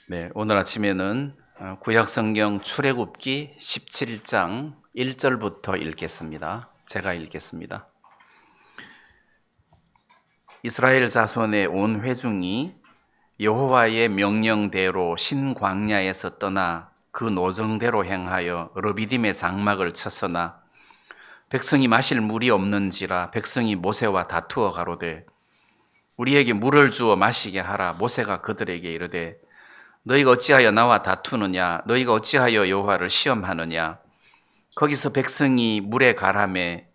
네, 오늘 아침에는 구약성경 출애굽기 17장 1절부터 읽겠습니다. 제가 읽겠습니다. 이스라엘 자손의 온 회중이 여호와의 명령대로 신광야에서 떠나 그 노정대로 행하여 르비딤의 장막을 쳤으나 백성이 마실 물이 없는지라 백성이 모세와 다투어 가로되 우리에게 물을 주어 마시게 하라. 모세가 그들에게 이르되 너희가 어찌하여 나와 다투느냐? 너희가 어찌하여 여호와를 시험하느냐? 거기서 백성이 물에 가라매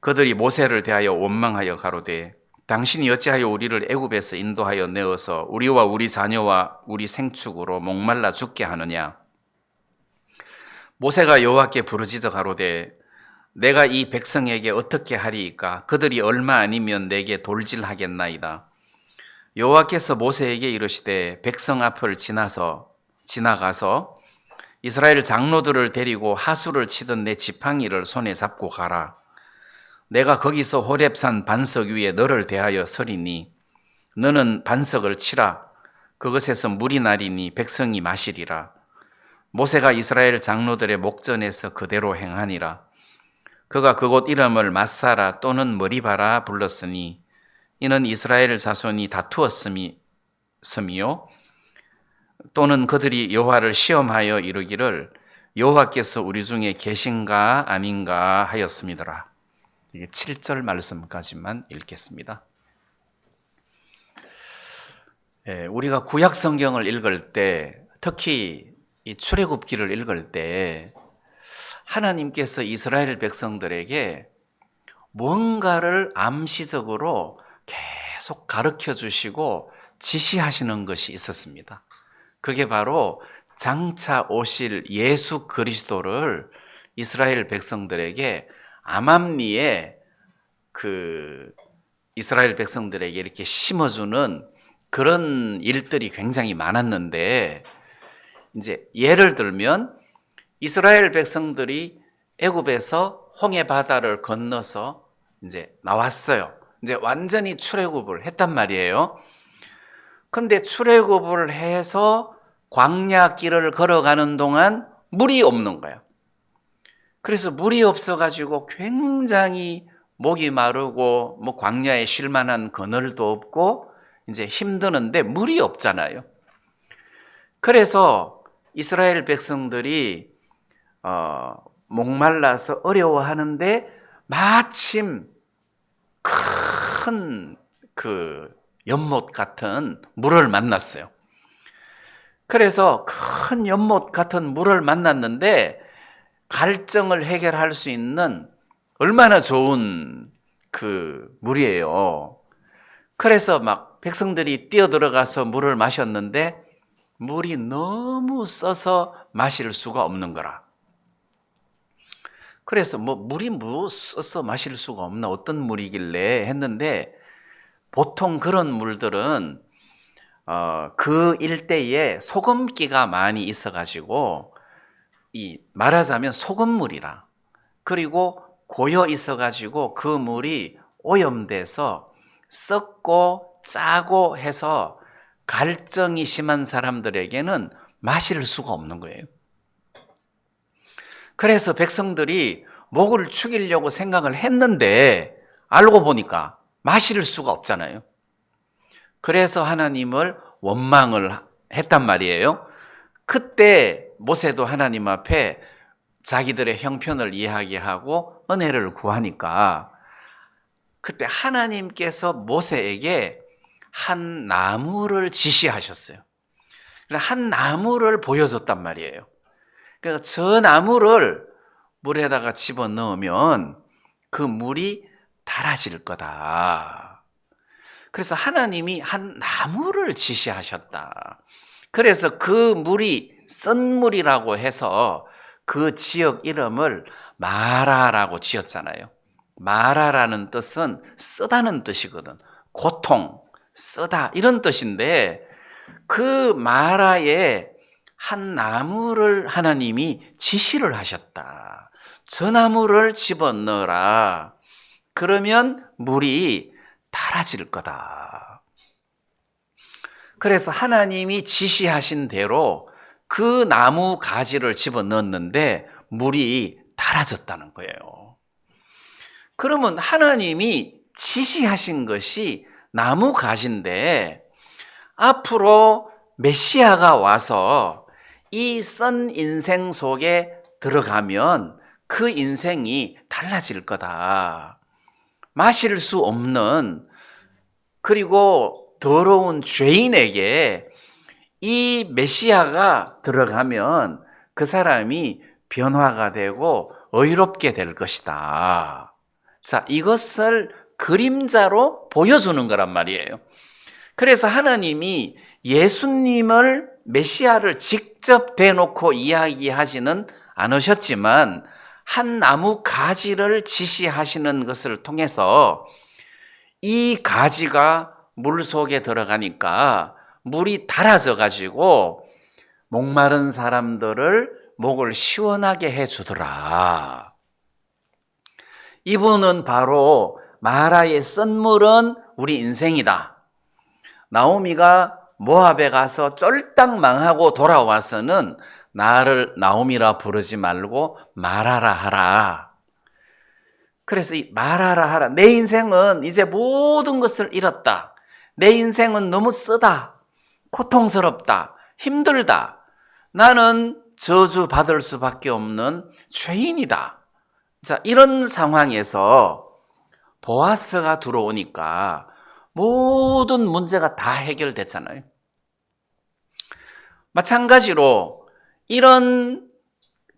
그들이 모세를 대하여 원망하여 가로되 당신이 어찌하여 우리를 애굽에서 인도하여 내어서 우리와 우리 자녀와 우리 생축으로 목말라 죽게 하느냐? 모세가 여호와께 부르짖어 가로되 내가 이 백성에게 어떻게 하리이까? 그들이 얼마 아니면 내게 돌질하겠나이다. 여호와께서 모세에게 이르시되 백성 앞을 지나가서 이스라엘 장로들을 데리고 하수를 치던 내 지팡이를 손에 잡고 가라. 내가 거기서 호렙산 반석 위에 너를 대하여 서리니 너는 반석을 치라. 그것에서 물이 나리니 백성이 마시리라. 모세가 이스라엘 장로들의 목전에서 그대로 행하니라. 그가 그곳 이름을 마사라 또는 머리바라 불렀으니 이는 이스라엘 자손이 다투었음이요 또는 그들이 여호와를 시험하여 이르기를 여호와께서 우리 중에 계신가 아닌가 하였음이더라. 이게 7절 말씀까지만 읽겠습니다. 우리가 구약 성경을 읽을 때, 특히 이 출애굽기를 읽을 때 하나님께서 이스라엘 백성들에게 뭔가를 암시적으로 계속 가르쳐 주시고 지시하시는 것이 있었습니다. 그게 바로 장차 오실 예수 그리스도를 이스라엘 백성들에게 암암리에 이스라엘 백성들에게 이렇게 심어주는 그런 일들이 굉장히 많았는데, 이제 예를 들면 이스라엘 백성들이 애굽에서 홍해 바다를 건너서 이제 나왔어요. 이제 완전히 출애굽을 했단 말이에요. 근데 출애굽을 해서 광야 길을 걸어가는 동안 물이 없는 거예요. 그래서 물이 없어가지고 굉장히 목이 마르고 뭐 광야에 쉴 만한 그늘도 없고 이제 힘드는데 물이 없잖아요. 그래서 이스라엘 백성들이 목말라서 어려워하는데 마침 큰 연못 같은 물을 만났어요. 그래서 큰 연못 같은 물을 만났는데 갈증을 해결할 수 있는 얼마나 좋은 물이에요. 그래서 막 백성들이 뛰어들어가서 물을 마셨는데 물이 너무 써서 마실 수가 없는 거라. 그래서 물이 써서 마실 수가 없나, 어떤 물이길래 했는데, 보통 그런 물들은 그 일대에 소금기가 많이 있어가지고 말하자면 소금물이라. 그리고 고여 있어가지고 그 물이 오염돼서 썩고 짜고 해서 갈증이 심한 사람들에게는 마실 수가 없는 거예요. 그래서 백성들이 목을 축이려고 생각을 했는데 알고 보니까 마실 수가 없잖아요. 그래서 하나님을 원망을 했단 말이에요. 그때 모세도 하나님 앞에 자기들의 형편을 이야기하고 은혜를 구하니까 그때 하나님께서 모세에게 한 나무를 지시하셨어요. 한 나무를 보여줬단 말이에요. 그러니까 저 나무를 물에다가 집어넣으면 그 물이 달아질 거다. 그래서 하나님이 한 나무를 지시하셨다. 그래서 그 물이 쓴물이라고 해서 그 지역 이름을 마라라고 지었잖아요. 마라라는 뜻은 쓰다는 뜻이거든. 고통, 쓰다 이런 뜻인데 그 마라에 한 나무를 하나님이 지시를 하셨다. 저 나무를 집어넣어라. 그러면 물이 달아질 거다. 그래서 하나님이 지시하신 대로 그 나무 가지를 집어넣었는데 물이 달아졌다는 거예요. 그러면 하나님이 지시하신 것이 나무 가지인데 앞으로 메시아가 와서 이 썬 인생 속에 들어가면 그 인생이 달라질 거다. 마실 수 없는, 그리고 더러운 죄인에게 이 메시아가 들어가면 그 사람이 변화가 되고 의롭게 될 것이다. 자, 이것을 그림자로 보여주는 거란 말이에요. 그래서 하나님이 예수님을, 메시아를 직접 대놓고 이야기하지는 않으셨지만 한 나무 가지를 지시하시는 것을 통해서 이 가지가 물 속에 들어가니까 물이 달아져 가지고 목마른 사람들을 목을 시원하게 해주더라. 이분은 바로 마라의 썬물은 우리 인생이다. 나오미가 모압에 가서 쫄딱 망하고 돌아와서는 나를 나오미라 부르지 말고 마라라 하라. 그래서 이 마라라 하라. 내 인생은 이제 모든 것을 잃었다. 내 인생은 너무 쓰다. 고통스럽다. 힘들다. 나는 저주받을 수밖에 없는 죄인이다. 자, 이런 상황에서 보아스가 들어오니까 모든 문제가 다 해결됐잖아요. 마찬가지로 이런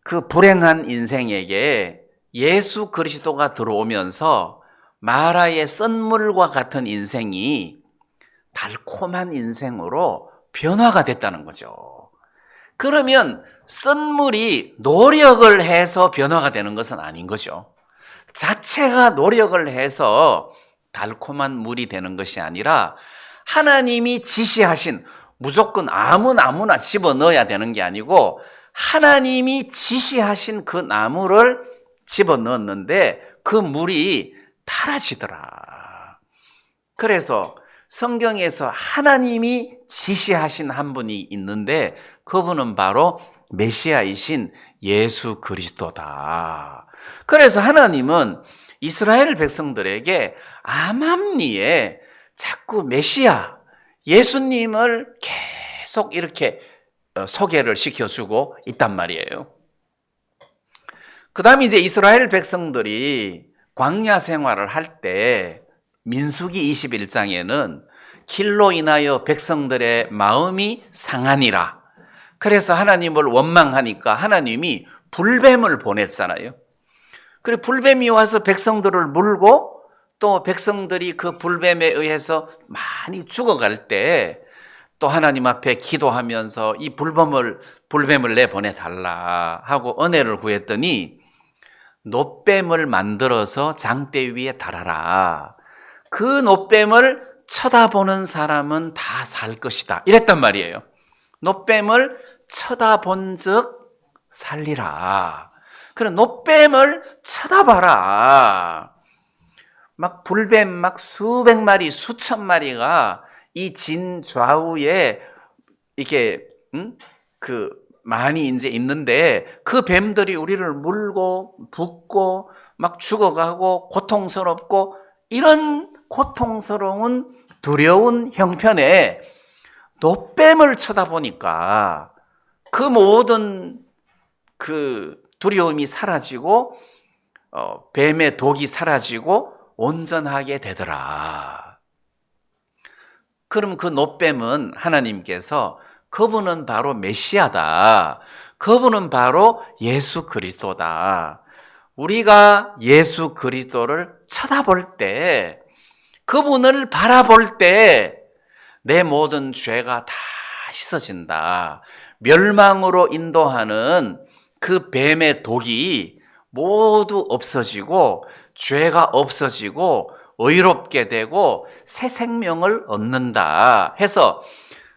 그 불행한 인생에게 예수 그리스도가 들어오면서 마라의 썬물과 같은 인생이 달콤한 인생으로 변화가 됐다는 거죠. 그러면 썬물이 노력을 해서 변화가 되는 것은 아닌 거죠. 자체가 노력을 해서 달콤한 물이 되는 것이 아니라 하나님이 지시하신, 무조건 아무나 집어넣어야 되는 게 아니고 하나님이 지시하신 그 나무를 집어넣었는데 그 물이 달아지더라. 그래서 성경에서 하나님이 지시하신 한 분이 있는데 그분은 바로 메시아이신 예수 그리스도다. 그래서 하나님은 이스라엘 백성들에게 암암리에 자꾸 메시아, 예수님을 계속 이렇게 소개를 시켜주고 있단 말이에요. 그 다음에 이제 이스라엘 백성들이 광야 생활을 할 때 민수기 21장에는 길로 인하여 백성들의 마음이 상하니라. 그래서 하나님을 원망하니까 하나님이 불뱀을 보냈잖아요. 그리고 불뱀이 와서 백성들을 물고 또 백성들이 그 불뱀에 의해서 많이 죽어갈 때 또 하나님 앞에 기도하면서 이 불뱀을 내보내달라 하고 은혜를 구했더니 놋뱀을 만들어서 장대 위에 달아라. 그 놋뱀을 쳐다보는 사람은 다 살 것이다. 이랬단 말이에요. 놋뱀을 쳐다본 즉 살리라. 그래, 놋뱀을 쳐다봐라. 막 불뱀 막 수백 마리, 수천 마리가 이 진 좌우에 이렇게 많이 이제 있는데 그 뱀들이 우리를 물고 붓고 막 죽어가고 고통스럽고, 이런 고통스러운 두려운 형편에 놋뱀을 쳐다보니까 그 모든 그 두려움이 사라지고 뱀의 독이 사라지고 온전하게 되더라. 그럼 그 놋뱀은 하나님께서 그분은 바로 메시아다. 그분은 바로 예수 그리스도다. 우리가 예수 그리스도를 쳐다볼 때, 그분을 바라볼 때 내 모든 죄가 다 씻어진다. 멸망으로 인도하는 그 뱀의 독이 모두 없어지고 죄가 없어지고 의롭게 되고 새 생명을 얻는다 해서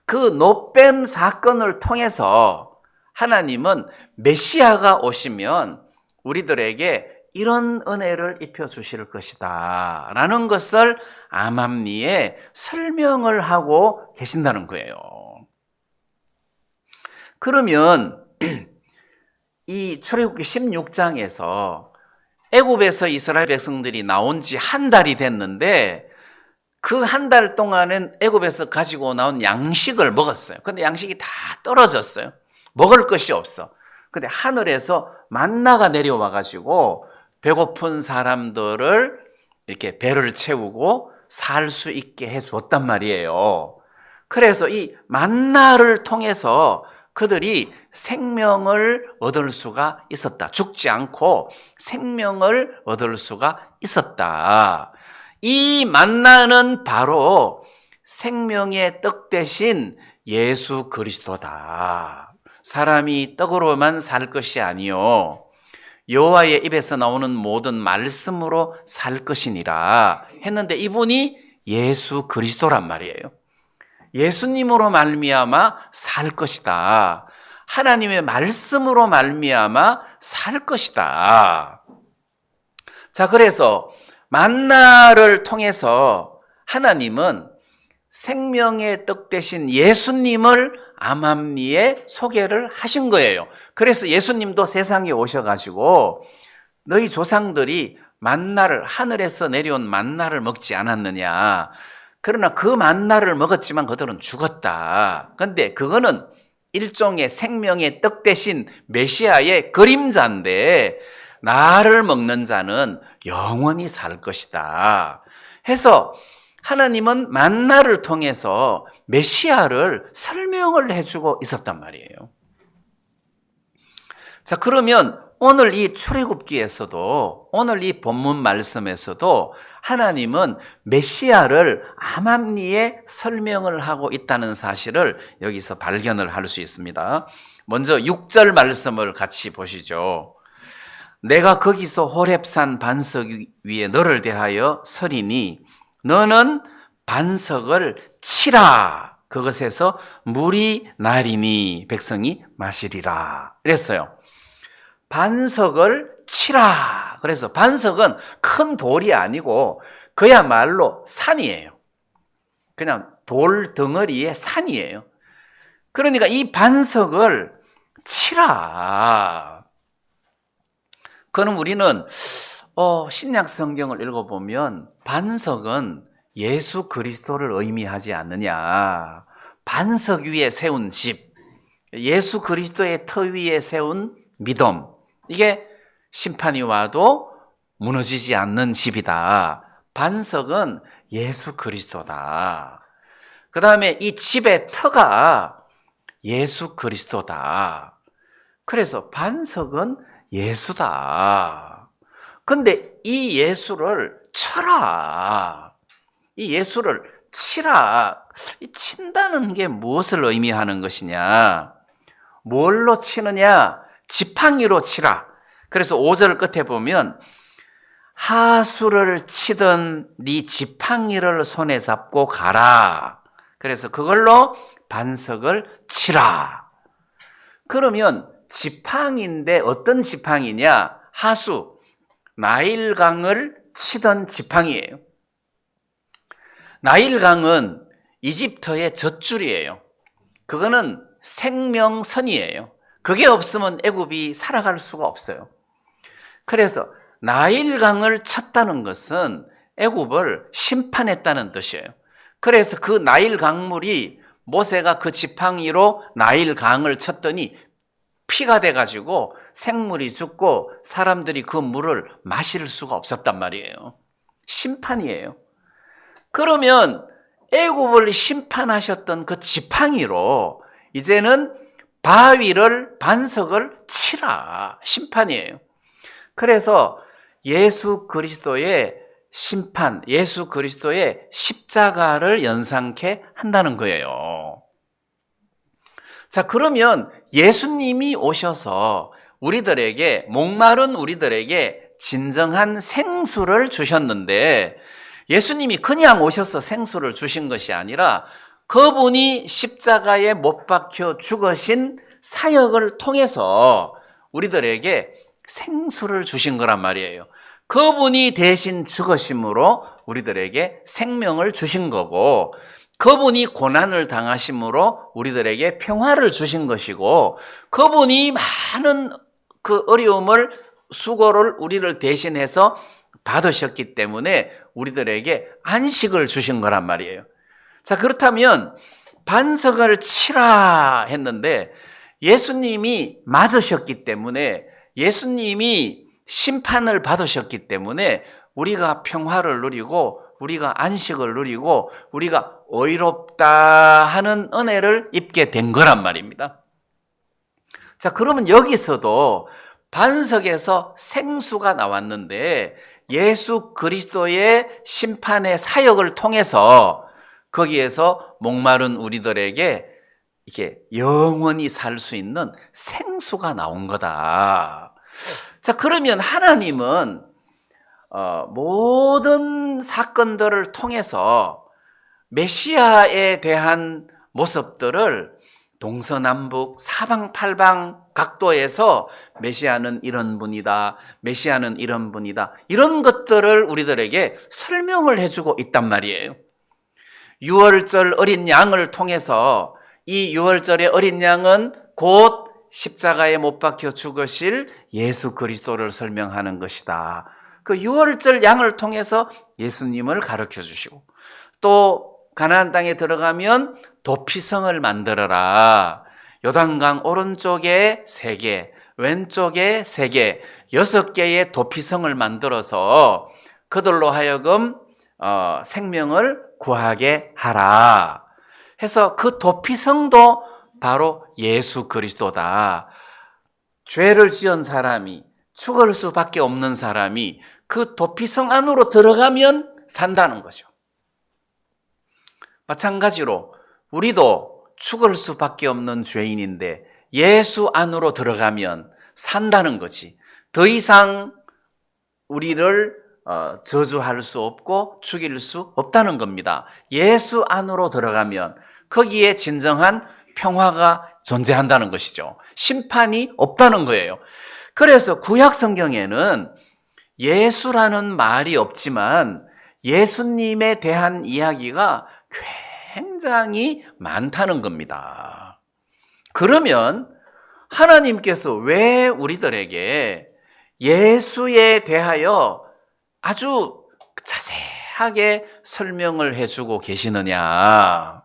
그 놋뱀 사건을 통해서 하나님은 메시아가 오시면 우리들에게 이런 은혜를 입혀 주실 것이다 라는 것을 암암리에 설명을 하고 계신다는 거예요. 그러면 이 출애굽기 16장에서 애굽에서 이스라엘 백성들이 나온 지 한 달이 됐는데 그 한 달 동안은 애굽에서 가지고 나온 양식을 먹었어요. 근데 양식이 다 떨어졌어요. 먹을 것이 없어. 근데 하늘에서 만나가 내려와 가지고 배고픈 사람들을 이렇게 배를 채우고 살 수 있게 해 주었단 말이에요. 그래서 이 만나를 통해서 그들이 생명을 얻을 수가 있었다. 죽지 않고 생명을 얻을 수가 있었다. 이 만나는 바로 생명의 떡 대신 예수 그리스도다. 사람이 떡으로만 살 것이 아니요 여호와의 입에서 나오는 모든 말씀으로 살 것이니라 했는데 이분이 예수 그리스도란 말이에요. 예수님으로 말미암아 살 것이다. 하나님의 말씀으로 말미암아 살 것이다. 자, 그래서 만나를 통해서 하나님은 생명의 떡 대신 예수님을 암암리에 소개를 하신 거예요. 그래서 예수님도 세상에 오셔가지고 너희 조상들이 만나를 하늘에서 내려온 만나를 먹지 않았느냐. 그러나 그 만나를 먹었지만 그들은 죽었다. 그런데 그거는 일종의 생명의 떡 대신 메시아의 그림자인데 나를 먹는 자는 영원히 살 것이다. 해서 하나님은 만나를 통해서 메시아를 설명을 해주고 있었단 말이에요. 자, 그러면 오늘 이 출애굽기에서도 오늘 이 본문 말씀에서도 하나님은 메시아를 암암리에 설명을 하고 있다는 사실을 여기서 발견을 할 수 있습니다. 먼저 6절 말씀을 같이 보시죠. 내가 거기서 호렙산 반석 위에 너를 대하여 서리니 너는 반석을 치라. 그것에서 물이 나리니 백성이 마시리라. 이랬어요. 반석을 치라. 그래서 반석은 큰 돌이 아니고 그야말로 산이에요. 그냥 돌 덩어리의 산이에요. 그러니까 이 반석을 치라. 그럼 우리는 신약 성경을 읽어보면 반석은 예수 그리스도를 의미하지 않느냐. 반석 위에 세운 집, 예수 그리스도의 터 위에 세운 믿음, 이게 심판이 와도 무너지지 않는 집이다. 반석은 예수 그리스도다. 그 다음에 이 집의 터가 예수 그리스도다. 그래서 반석은 예수다. 근데 이 예수를 쳐라. 이 예수를 치라. 이 친다는 게 무엇을 의미하는 것이냐? 뭘로 치느냐? 지팡이로 치라. 그래서 5절 끝에 보면 하수를 치던 네 지팡이를 손에 잡고 가라. 그래서 그걸로 반석을 치라. 그러면 지팡이인데 어떤 지팡이냐? 하수, 나일강을 치던 지팡이에요. 나일강은 이집트의 젖줄이에요. 그거는 생명선이에요. 그게 없으면 애굽이 살아갈 수가 없어요. 그래서 나일강을 쳤다는 것은 애굽을 심판했다는 뜻이에요. 그래서 그 나일강물이 모세가 그 지팡이로 나일강을 쳤더니 피가 돼가지고 생물이 죽고 사람들이 그 물을 마실 수가 없었단 말이에요. 심판이에요. 그러면 애굽을 심판하셨던 그 지팡이로 이제는 바위를 반석을 치라. 심판이에요. 그래서 예수 그리스도의 심판, 예수 그리스도의 십자가를 연상케 한다는 거예요. 자, 그러면 예수님이 오셔서 우리들에게, 목마른 우리들에게 진정한 생수를 주셨는데 예수님이 그냥 오셔서 생수를 주신 것이 아니라 그분이 십자가에 못 박혀 죽으신 사역을 통해서 우리들에게 생수를 주신 거란 말이에요. 그분이 대신 죽으심으로 우리들에게 생명을 주신 거고, 그분이 고난을 당하심으로 우리들에게 평화를 주신 것이고, 그분이 많은 그 어려움을, 수고를 우리를 대신해서 받으셨기 때문에 우리들에게 안식을 주신 거란 말이에요. 자, 그렇다면 반석을 치라 했는데 예수님이 맞으셨기 때문에, 예수님이 심판을 받으셨기 때문에 우리가 평화를 누리고 우리가 안식을 누리고 우리가 의롭다 하는 은혜를 입게 된 거란 말입니다. 자, 그러면 여기서도 반석에서 생수가 나왔는데 예수 그리스도의 심판의 사역을 통해서 거기에서 목마른 우리들에게 이렇게 영원히 살 수 있는 생수가 나온 거다. 자, 그러면 하나님은 모든 사건들을 통해서 메시아에 대한 모습들을 동서남북 사방팔방 각도에서 메시아는 이런 분이다, 메시아는 이런 분이다, 이런 것들을 우리들에게 설명을 해주고 있단 말이에요. 유월절 어린 양을 통해서 이 유월절의 어린 양은 곧 십자가에 못 박혀 죽으실 예수 그리스도를 설명하는 것이다. 그 유월절 양을 통해서 예수님을 가르쳐 주시고, 또 가나안 땅에 들어가면 도피성을 만들어라. 요단강 오른쪽에 3개, 왼쪽에 3개, 6개의 도피성을 만들어서 그들로 하여금 생명을 구하게 하라 해서 그 도피성도 바로 예수 그리스도다. 죄를 지은 사람이, 죽을 수밖에 없는 사람이 그 도피성 안으로 들어가면 산다는 거죠. 마찬가지로 우리도 죽을 수밖에 없는 죄인인데 예수 안으로 들어가면 산다는 거지. 더 이상 우리를 저주할 수 없고 죽일 수 없다는 겁니다. 예수 안으로 들어가면 거기에 진정한 평화가 존재한다는 것이죠. 심판이 없다는 거예요. 그래서 구약 성경에는 예수라는 말이 없지만 예수님에 대한 이야기가 굉장히 많다는 겁니다. 그러면 하나님께서 왜 우리들에게 예수에 대하여 아주 자세하게 설명을 해주고 계시느냐?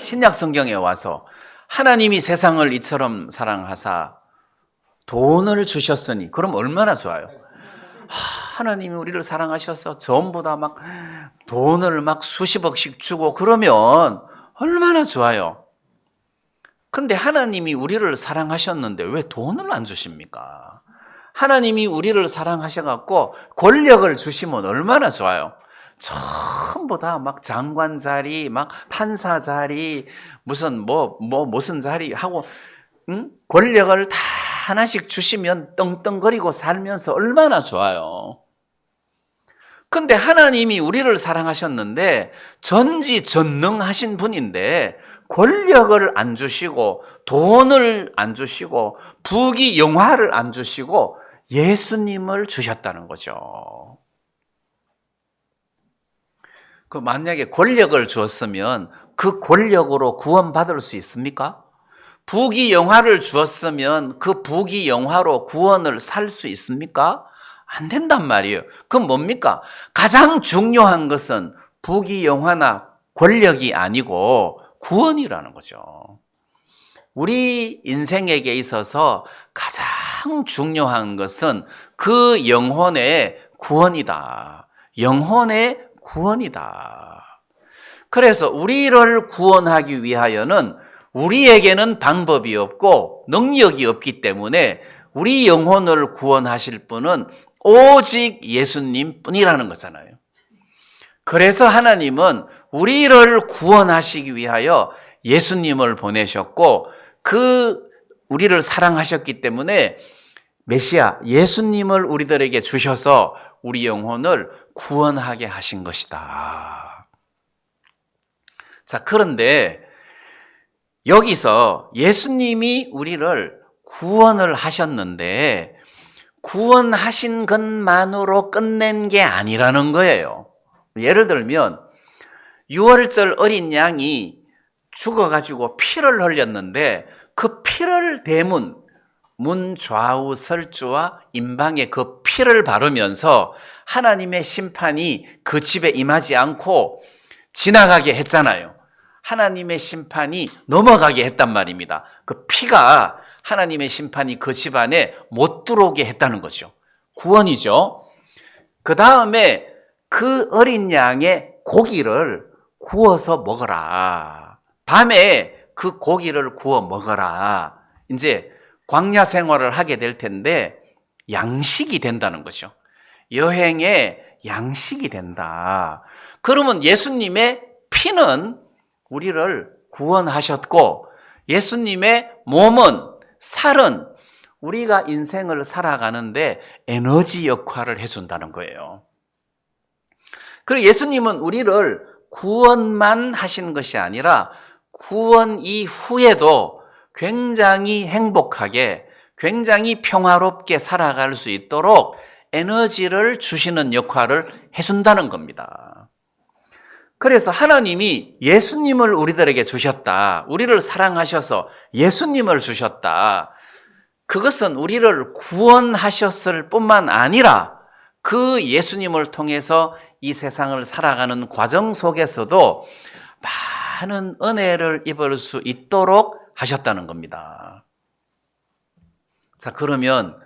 신약 성경에 와서 하나님이 세상을 이처럼 사랑하사 돈을 주셨으니, 그럼 얼마나 좋아요? 하나님이 우리를 사랑하셔서 전부 다 막 돈을 막 수십억씩 주고 그러면 얼마나 좋아요. 근데 하나님이 우리를 사랑하셨는데 왜 돈을 안 주십니까? 하나님이 우리를 사랑하셔갖고 권력을 주시면 얼마나 좋아요. 전부 다 막 장관 자리, 막 판사 자리, 무슨 무슨 자리 하고, 권력을 다 하나씩 주시면 떵떵거리고 살면서 얼마나 좋아요. 근데 하나님이 우리를 사랑하셨는데 전지전능하신 분인데 권력을 안 주시고 돈을 안 주시고 부귀 영화를 안 주시고 예수님을 주셨다는 거죠. 그 만약에 권력을 주었으면 그 권력으로 구원받을 수 있습니까? 부귀 영화를 주었으면 그 부귀 영화로 구원을 살 수 있습니까? 안 된단 말이에요. 그건 뭡니까? 가장 중요한 것은 부귀 영화나 권력이 아니고 구원이라는 거죠. 우리 인생에게 있어서 가장 중요한 것은 그 영혼의 구원이다. 영혼의 구원이다. 그래서 우리를 구원하기 위하여는 우리에게는 방법이 없고 능력이 없기 때문에 우리 영혼을 구원하실 분은 오직 예수님 뿐이라는 거잖아요. 그래서 하나님은 우리를 구원하시기 위하여 예수님을 보내셨고 우리를 사랑하셨기 때문에 메시아 예수님을 우리들에게 주셔서 우리 영혼을 구원하게 하신 것이다. 자, 그런데 여기서 예수님이 우리를 구원을 하셨는데 구원하신 것만으로 끝낸 게 아니라는 거예요. 예를 들면 6월절 어린 양이 죽어가지고 피를 흘렸는데 그 피를 대문, 문 좌우 설주와 임방에 그 피를 바르면서 하나님의 심판이 그 집에 임하지 않고 지나가게 했잖아요. 하나님의 심판이 넘어가게 했단 말입니다. 그 피가 하나님의 심판이 그 집안에 못 들어오게 했다는 거죠. 구원이죠. 그 다음에 그 어린 양의 고기를 구워서 먹어라. 밤에 그 고기를 구워 먹어라. 이제 광야 생활을 하게 될 텐데 양식이 된다는 거죠. 여행의 양식이 된다. 그러면 예수님의 피는 우리를 구원하셨고 예수님의 몸은, 살은 우리가 인생을 살아가는데 에너지 역할을 해준다는 거예요. 그리고 예수님은 우리를 구원만 하신 것이 아니라 구원 이후에도 굉장히 행복하게, 굉장히 평화롭게 살아갈 수 있도록 에너지를 주시는 역할을 해준다는 겁니다. 그래서 하나님이 예수님을 우리들에게 주셨다. 우리를 사랑하셔서 예수님을 주셨다. 그것은 우리를 구원하셨을 뿐만 아니라 그 예수님을 통해서 이 세상을 살아가는 과정 속에서도 많은 은혜를 입을 수 있도록 하셨다는 겁니다. 자, 그러면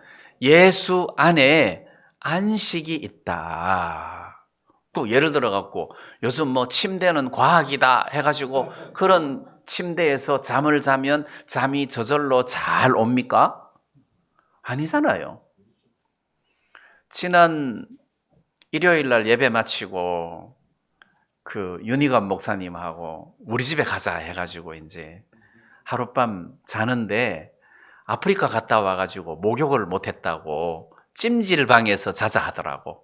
예수 안에 안식이 있다. 또 예를 들어 갖고 요즘 뭐 침대는 과학이다 해가지고 그런 침대에서 잠을 자면 잠이 저절로 잘 옵니까? 아니잖아요. 지난 일요일 날 예배 마치고 그 윤희관 목사님하고 우리 집에 가자 해가지고 이제 하룻밤 자는데 아프리카 갔다 와가지고 목욕을 못했다고 찜질방에서 자자 하더라고.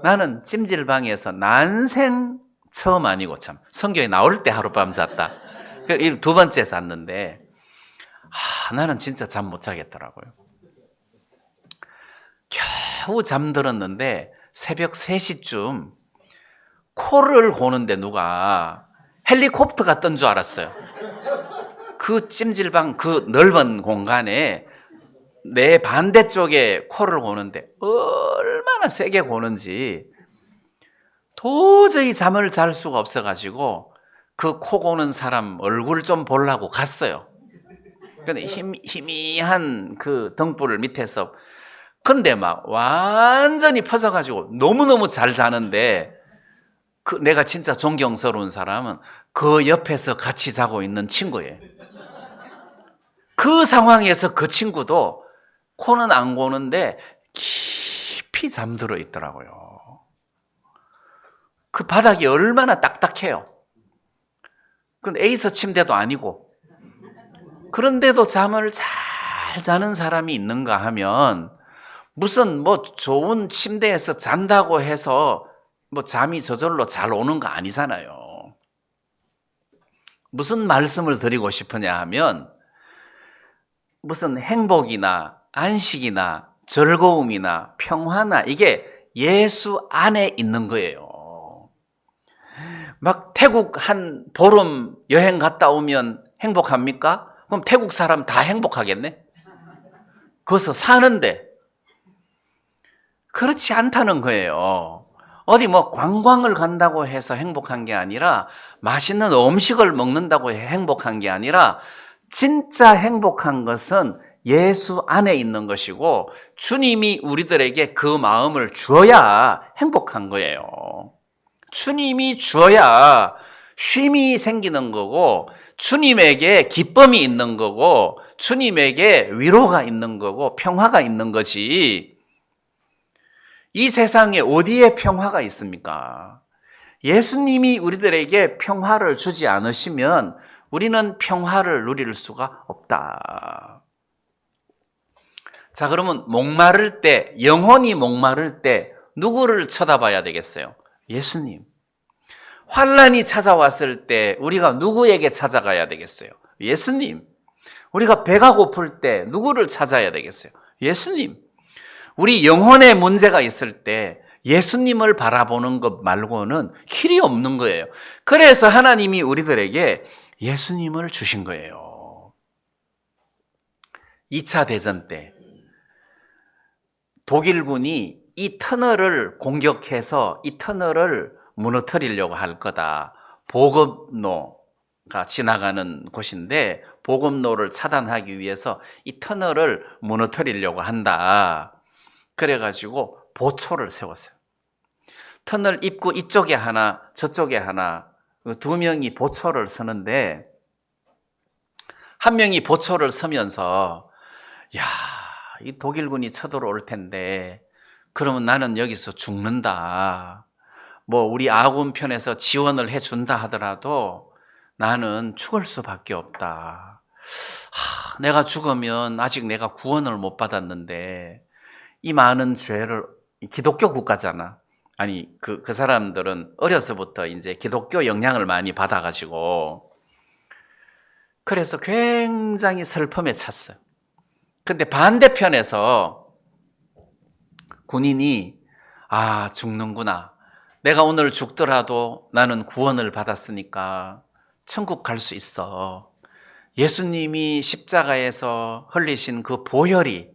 나는 찜질방에서 난생 처음 아니고 참 성경에 나올 때 하룻밤 잤다. 두 번째 잤는데 나는 진짜 잠 못 자겠더라고요. 겨우 잠들었는데 새벽 3시쯤 코를 고는데 누가 헬리콥터가 뜬 줄 알았어요. 그 찜질방 그 넓은 공간에 내 반대쪽에 코를 고는데 얼마나 세게 고는지 도저히 잠을 잘 수가 없어가지고 그 코 고는 사람 얼굴 좀 보려고 갔어요. 근데 희미한 그 등불을 밑에서 근데 막 완전히 퍼져가지고 너무너무 잘 자는데 내가 진짜 존경스러운 사람은 그 옆에서 같이 자고 있는 친구예요. 그 상황에서 그 친구도 코는 안 고는데 깊이 잠들어 있더라고요. 그 바닥이 얼마나 딱딱해요. 그건 에이서 침대도 아니고. 그런데도 잠을 잘 자는 사람이 있는가 하면 무슨 뭐 좋은 침대에서 잔다고 해서 뭐 잠이 저절로 잘 오는 거 아니잖아요. 무슨 말씀을 드리고 싶으냐 하면 무슨 행복이나 안식이나 즐거움이나 평화나 이게 예수 안에 있는 거예요. 막 태국 한 보름 여행 갔다 오면 행복합니까? 그럼 태국 사람 다 행복하겠네? 거기서 사는데 그렇지 않다는 거예요. 어디 뭐 관광을 간다고 해서 행복한 게 아니라 맛있는 음식을 먹는다고 행복한 게 아니라 진짜 행복한 것은 예수 안에 있는 것이고 주님이 우리들에게 그 마음을 주어야 행복한 거예요. 주님이 주어야 쉼이 생기는 거고 주님에게 기쁨이 있는 거고 주님에게 위로가 있는 거고 평화가 있는 거지. 이 세상에 어디에 평화가 있습니까? 예수님이 우리들에게 평화를 주지 않으시면 우리는 평화를 누릴 수가 없다. 자, 그러면 목마를 때, 영혼이 목마를 때 누구를 쳐다봐야 되겠어요? 예수님. 환난이 찾아왔을 때 우리가 누구에게 찾아가야 되겠어요? 예수님. 우리가 배가 고플 때 누구를 찾아야 되겠어요? 예수님. 우리 영혼의 문제가 있을 때 예수님을 바라보는 것 말고는 길이 없는 거예요. 그래서 하나님이 우리들에게 예수님을 주신 거예요. 2차 대전 때 독일군이 이 터널을 공격해서 이 터널을 무너뜨리려고 할 거다. 보급로가 지나가는 곳인데 보급로를 차단하기 위해서 이 터널을 무너뜨리려고 한다. 그래가지고 보초를 세웠어요. 터널 입구 이쪽에 하나 저쪽에 하나 두 명이 보초를 서는데 한 명이 보초를 서면서 야, 이 독일군이 쳐들어올 텐데 그러면 나는 여기서 죽는다. 뭐 우리 아군 편에서 지원을 해준다 하더라도 나는 죽을 수밖에 없다. 내가 죽으면 아직 내가 구원을 못 받았는데 이 많은 죄를, 기독교 국가잖아. 아니 그 사람들은 어려서부터 이제 기독교 영향을 많이 받아가지고 그래서 굉장히 슬픔에 찼어요. 근데 반대편에서 군인이 죽는구나. 내가 오늘 죽더라도 나는 구원을 받았으니까 천국 갈 수 있어. 예수님이 십자가에서 흘리신 그 보혈이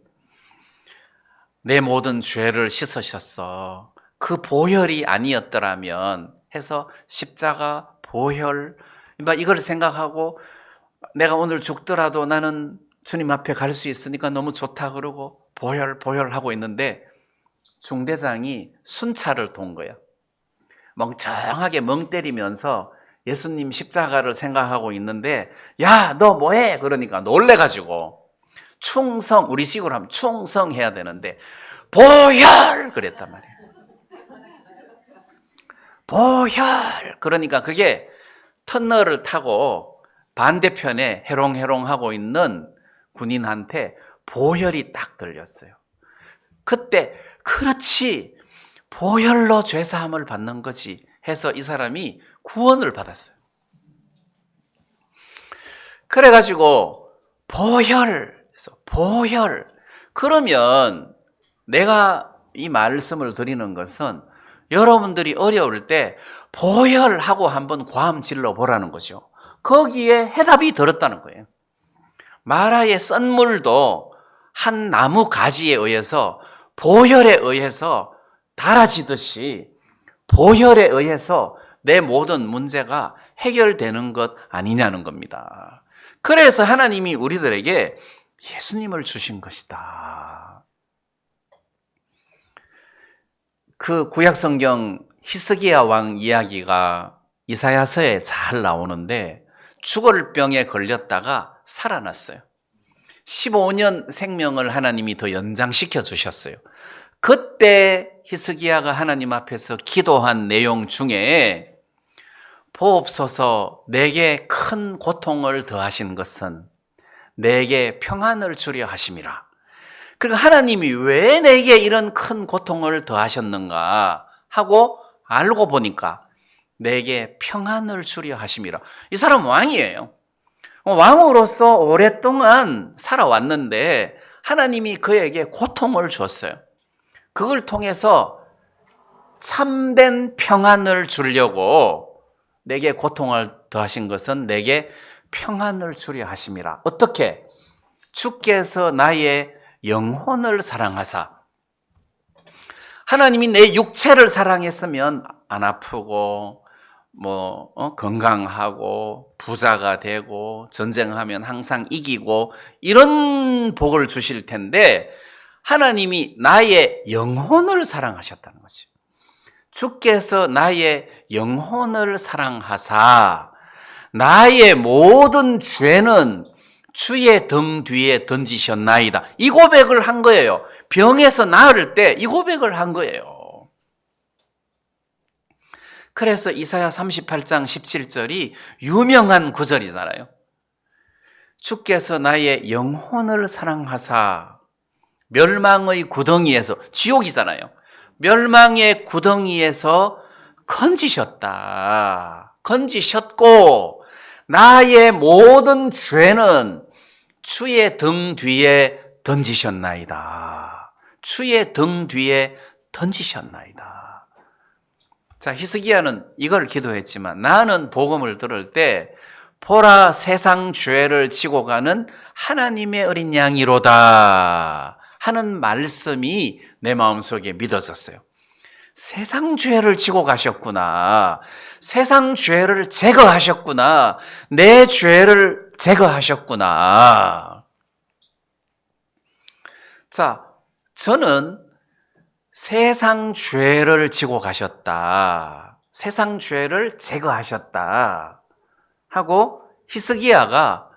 내 모든 죄를 씻으셨어. 그 보혈이 아니었더라면 해서 십자가 보혈 이걸 생각하고 내가 오늘 죽더라도 나는 주님 앞에 갈 수 있으니까 너무 좋다 그러고 보혈 하고 있는데 중대장이 순찰을 돈 거야. 멍청하게 멍 때리면서 예수님 십자가를 생각하고 있는데 야, 너 뭐해? 그러니까 놀래가지고 충성, 우리식으로 하면 충성해야 되는데 보혈! 그랬단 말이에요. 보혈! 그러니까 그게 터널을 타고 반대편에 해롱해롱하고 있는 군인한테 보혈이 딱 들렸어요. 그때 그렇지, 보혈로 죄사함을 받는 거지 해서 이 사람이 구원을 받았어요. 그래가지고 보혈, 그러면 내가 이 말씀을 드리는 것은 여러분들이 어려울 때 보혈하고 한번 과음 질러 보라는 거죠. 거기에 해답이 들었다는 거예요. 마라의 썬물도 한 나무 가지에 의해서 보혈에 의해서 달아지듯이 보혈에 의해서 내 모든 문제가 해결되는 것 아니냐는 겁니다. 그래서 하나님이 우리들에게 예수님을 주신 것이다. 그 구약성경 히스기야 왕 이야기가 이사야서에 잘 나오는데 죽을 병에 걸렸다가 살아났어요. 15년 생명을 하나님이 더 연장시켜 주셨어요. 그때 히스기야가 하나님 앞에서 기도한 내용 중에 보옵소서 내게 큰 고통을 더하신 것은 내게 평안을 주려 하심이라. 그리고 하나님이 왜 내게 이런 큰 고통을 더하셨는가 하고 알고 보니까 내게 평안을 주려 하심이라. 이 사람 왕이에요. 왕으로서 오랫동안 살아왔는데 하나님이 그에게 고통을 주었어요. 그걸 통해서 참된 평안을 주려고 내게 고통을 더하신 것은 내게 평안을 주려 하심이라. 어떻게? 주께서 나의 영혼을 사랑하사. 하나님이 내 육체를 사랑했으면 안 아프고 건강하고 부자가 되고 전쟁하면 항상 이기고 이런 복을 주실 텐데 하나님이 나의 영혼을 사랑하셨다는 거지. 주께서 나의 영혼을 사랑하사 나의 모든 죄는 주의 등 뒤에 던지셨나이다. 이 고백을 한 거예요. 병에서 나을 때 이 고백을 한 거예요. 그래서 이사야 38장 17절이 유명한 구절이잖아요. 주께서 나의 영혼을 사랑하사 멸망의 구덩이에서, 지옥이잖아요. 멸망의 구덩이에서 건지셨고 나의 모든 죄는 주의 등 뒤에 던지셨나이다. 주의 등 뒤에 던지셨나이다. 자, 히스기야는 이걸 기도했지만 나는 복음을 들을 때 보라 세상 죄를 지고 가는 하나님의 어린 양이로다 하는 말씀이 내 마음속에 믿어졌어요. 세상 죄를 지고 가셨구나. 세상 죄를 제거하셨구나. 내 죄를 제거하셨구나. 자, 저는 세상 죄를 지고 가셨다. 세상 죄를 제거하셨다. 하고 히스기야가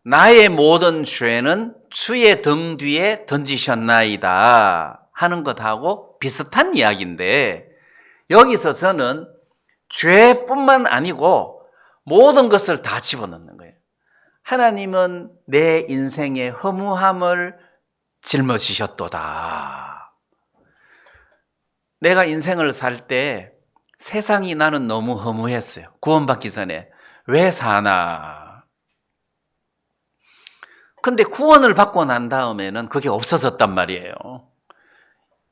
나의 모든 죄는 주의 등 뒤에 던지셨나이다 하는 것하고 비슷한 이야기인데, 여기서 저는 죄뿐만 아니고 모든 것을 다 집어넣는 거예요. 하나님은 내 인생의 허무함을 짊어지셨도다. 내가 인생을 살 때 세상이 나는 너무 허무했어요. 구원받기 전에 왜 사나. 근데 구원을 받고 난 다음에는 그게 없어졌단 말이에요.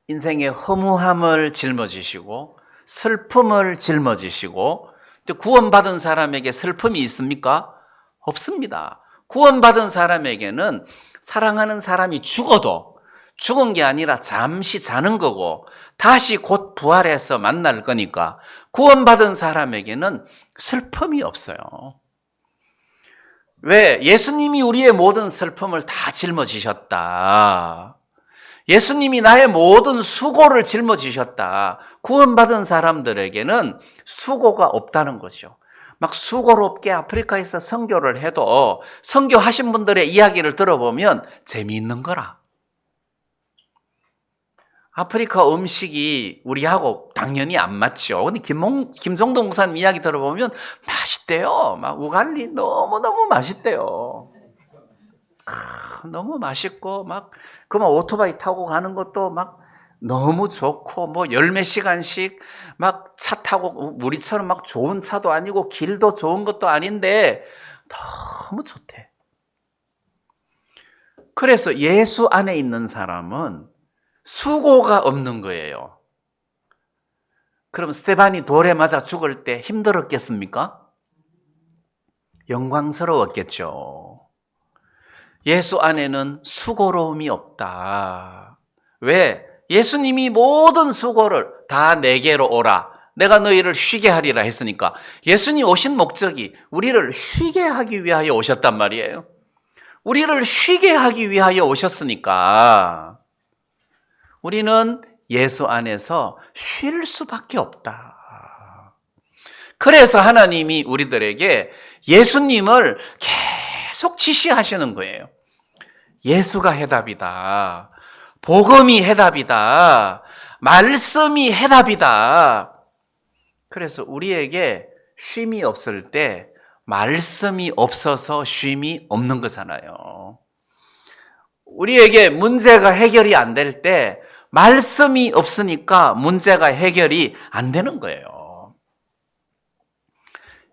인생의 허무함을 짊어지시고 슬픔을 짊어지시고. 구원받은 사람에게 슬픔이 있습니까? 없습니다. 구원받은 사람에게는 사랑하는 사람이 죽어도 죽은 게 아니라 잠시 자는 거고 다시 곧 부활해서 만날 거니까 구원받은 사람에게는 슬픔이 없어요. 왜? 예수님이 우리의 모든 슬픔을 다 짊어지셨다. 예수님이 나의 모든 수고를 짊어지셨다. 구원받은 사람들에게는 수고가 없다는 거죠. 막 수고롭게 아프리카에서 선교를 해도 선교하신 분들의 이야기를 들어보면 재미있는 거라. 아프리카 음식이 우리하고 당연히 안 맞죠. 근데 김종동 목사님 이야기 들어보면 맛있대요. 막 우갈리 너무너무 맛있대요. 너무 맛있고 막 그만 오토바이 타고 가는 것도 막 너무 좋고 뭐 열몇 시간씩 막 차 타고 우리처럼 막 좋은 차도 아니고 길도 좋은 것도 아닌데 너무 좋대. 그래서 예수 안에 있는 사람은 수고가 없는 거예요. 그럼 스테반이 돌에 맞아 죽을 때 힘들었겠습니까? 영광스러웠겠죠. 예수 안에는 수고로움이 없다. 왜? 예수님이 모든 수고를 다 내게로 오라. 내가 너희를 쉬게 하리라 했으니까 예수님 오신 목적이 우리를 쉬게 하기 위하여 오셨단 말이에요. 우리를 쉬게 하기 위하여 오셨으니까 우리는 예수 안에서 쉴 수밖에 없다. 그래서 하나님이 우리들에게 예수님을 계속 지시하시는 거예요. 예수가 해답이다. 복음이 해답이다. 말씀이 해답이다. 그래서 우리에게 쉼이 없을 때 말씀이 없어서 쉼이 없는 거잖아요. 우리에게 문제가 해결이 안 될 때 말씀이 없으니까 문제가 해결이 안 되는 거예요.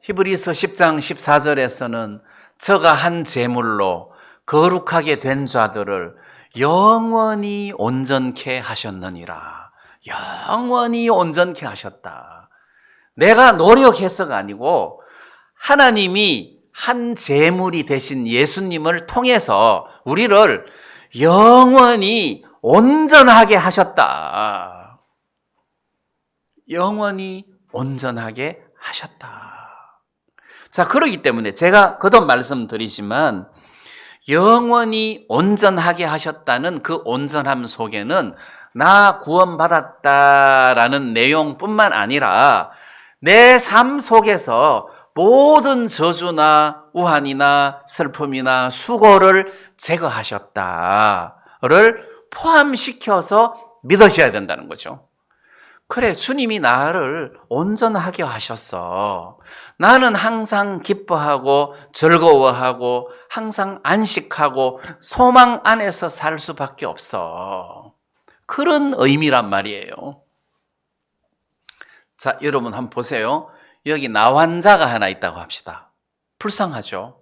히브리서 10장 14절에서는 저가 한 제물로 거룩하게 된 자들을 영원히 온전케 하셨느니라. 영원히 온전케 하셨다. 내가 노력해서가 아니고 하나님이 한 제물이 되신 예수님을 통해서 우리를 영원히 온전하게 하셨다. 영원히 온전하게 하셨다. 자, 그렇기 때문에 제가 거듭 말씀드리지만 영원히 온전하게 하셨다는 그 온전함 속에는 나 구원받았다라는 내용뿐만 아니라 내 삶 속에서 모든 저주나 우환이나 슬픔이나 수고를 제거하셨다를 포함시켜서 믿으셔야 된다는 거죠. 그래, 주님이 나를 온전하게 하셨어. 나는 항상 기뻐하고 즐거워하고 항상 안식하고 소망 안에서 살 수밖에 없어. 그런 의미란 말이에요. 자, 여러분 한번 보세요. 여기 나환자가 하나 있다고 합시다. 불쌍하죠?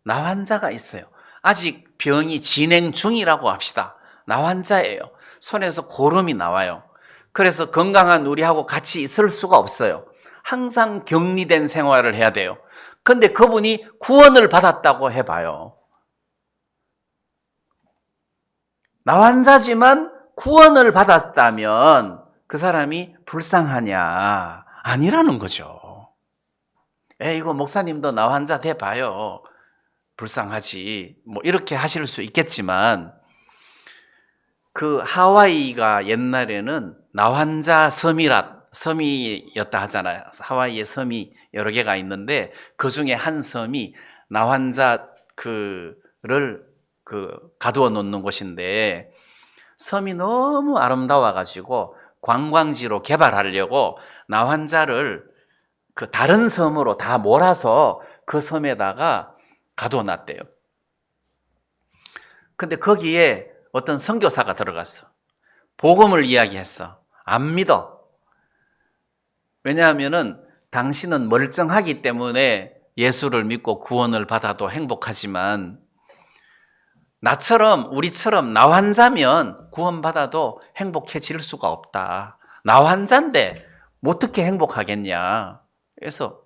나 환자가 있어요. 아직 병이 진행 중이라고 합시다. 나 환자예요. 손에서 고름이 나와요. 그래서 건강한 우리하고 같이 있을 수가 없어요. 항상 격리된 생활을 해야 돼요. 근데 그분이 구원을 받았다고 해봐요. 나 환자지만 구원을 받았다면 그 사람이 불쌍하냐? 아니라는 거죠. 이거 목사님도 나 환자 돼봐요. 불쌍하지. 뭐 이렇게 하실 수 있겠지만 그 하와이가 옛날에는 나 환자 섬이었다 하잖아요. 하와이에 섬이 여러 개가 있는데 그 중에 한 섬이 나 환자 그를 가두어 놓는 곳인데 섬이 너무 아름다워 가지고 관광지로 개발하려고 나 환자를 그 다른 섬으로 다 몰아서 그 섬에다가 가두어 놨대요. 근데 거기에 어떤 선교사가 들어갔어. 복음을 이야기했어. 안 믿어. 왜냐하면은 당신은 멀쩡하기 때문에 예수를 믿고 구원을 받아도 행복하지만 우리처럼 나 환자면 구원받아도 행복해질 수가 없다. 나 환자인데 어떻게 행복하겠냐. 그래서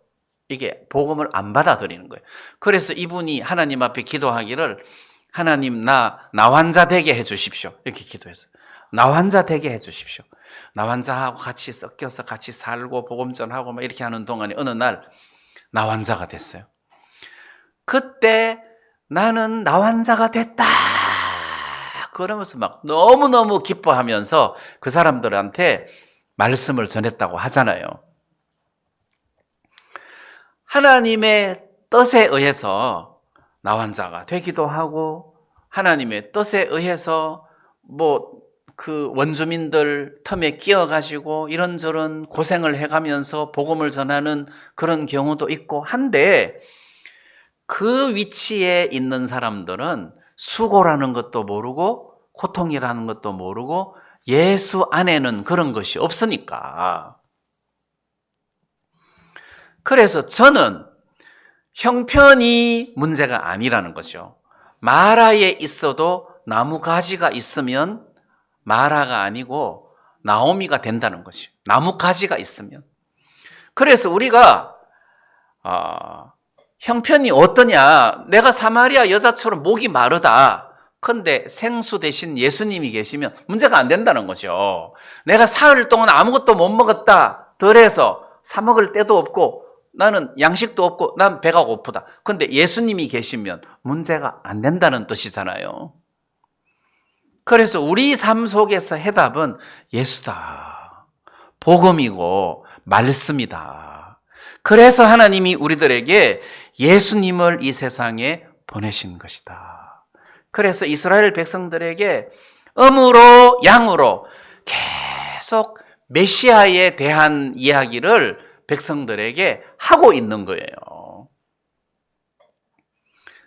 이게 복음을 안 받아들이는 거예요. 그래서 이분이 하나님 앞에 기도하기를 하나님 나 환자 되게 해 주십시오. 이렇게 기도했어요. 나 환자 되게 해 주십시오. 나 환자하고 같이 섞여서 같이 살고 복음 전하고 막 이렇게 하는 동안에 어느 날 나 환자가 됐어요. 그때 나는 나 환자가 됐다. 그러면서 막 너무너무 기뻐하면서 그 사람들한테 말씀을 전했다고 하잖아요. 하나님의 뜻에 의해서 나 환자가 되기도 하고 하나님의 뜻에 의해서 그 원주민들 텀에 끼어가지고 이런저런 고생을 해가면서 복음을 전하는 그런 경우도 있고 한데 그 위치에 있는 사람들은 수고라는 것도 모르고 고통이라는 것도 모르고 예수 안에는 그런 것이 없으니까. 그래서 저는 형편이 문제가 아니라는 거죠. 마라에 있어도 나무 가지가 있으면 마라가 아니고 나오미가 된다는 것이죠. 나무 가지가 있으면. 그래서 우리가 형편이 어떠냐? 내가 사마리아 여자처럼 목이 마르다. 근데 생수 대신 예수님이 계시면 문제가 안 된다는 거죠. 내가 사흘 동안 아무것도 못 먹었다. 덜해서 사 먹을 때도 없고 나는 양식도 없고 난 배가 고프다. 근데 예수님이 계시면 문제가 안 된다는 뜻이잖아요. 그래서 우리 삶 속에서 해답은 예수다. 복음이고 말씀이다. 그래서 하나님이 우리들에게 예수님을 이 세상에 보내신 것이다. 그래서 이스라엘 백성들에게 음으로 양으로 계속 메시아에 대한 이야기를 백성들에게 하고 있는 거예요.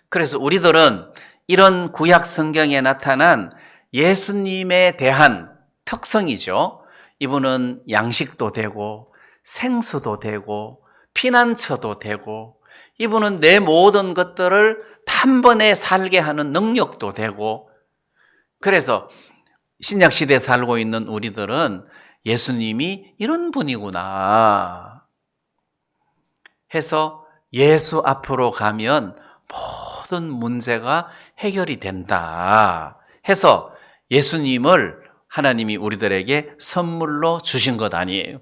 그래서 우리들은 이런 구약 성경에 나타난 예수님에 대한 특성이죠. 이분은 양식도 되고 생수도 되고 피난처도 되고 이분은 내 모든 것들을 단번에 살게 하는 능력도 되고 그래서 신약 시대에 살고 있는 우리들은 예수님이 이런 분이구나 해서 예수 앞으로 가면 모든 문제가 해결이 된다 해서 예수님을 하나님이 우리들에게 선물로 주신 것 아니에요.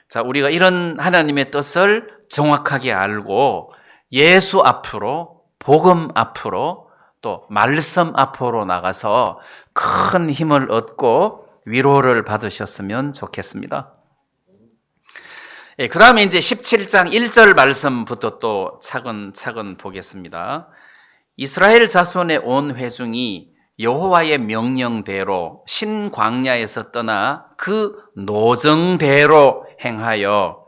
자, 우리가 이런 하나님의 뜻을 정확하게 알고 예수 앞으로, 복음 앞으로, 또 말씀 앞으로 나가서 큰 힘을 얻고 위로를 받으셨으면 좋겠습니다. 그 다음에 이제 17장 1절 말씀부터 또 차근차근 보겠습니다. 이스라엘 자손의 온 회중이 여호와의 명령대로 신광야에서 떠나 그 노정대로 행하여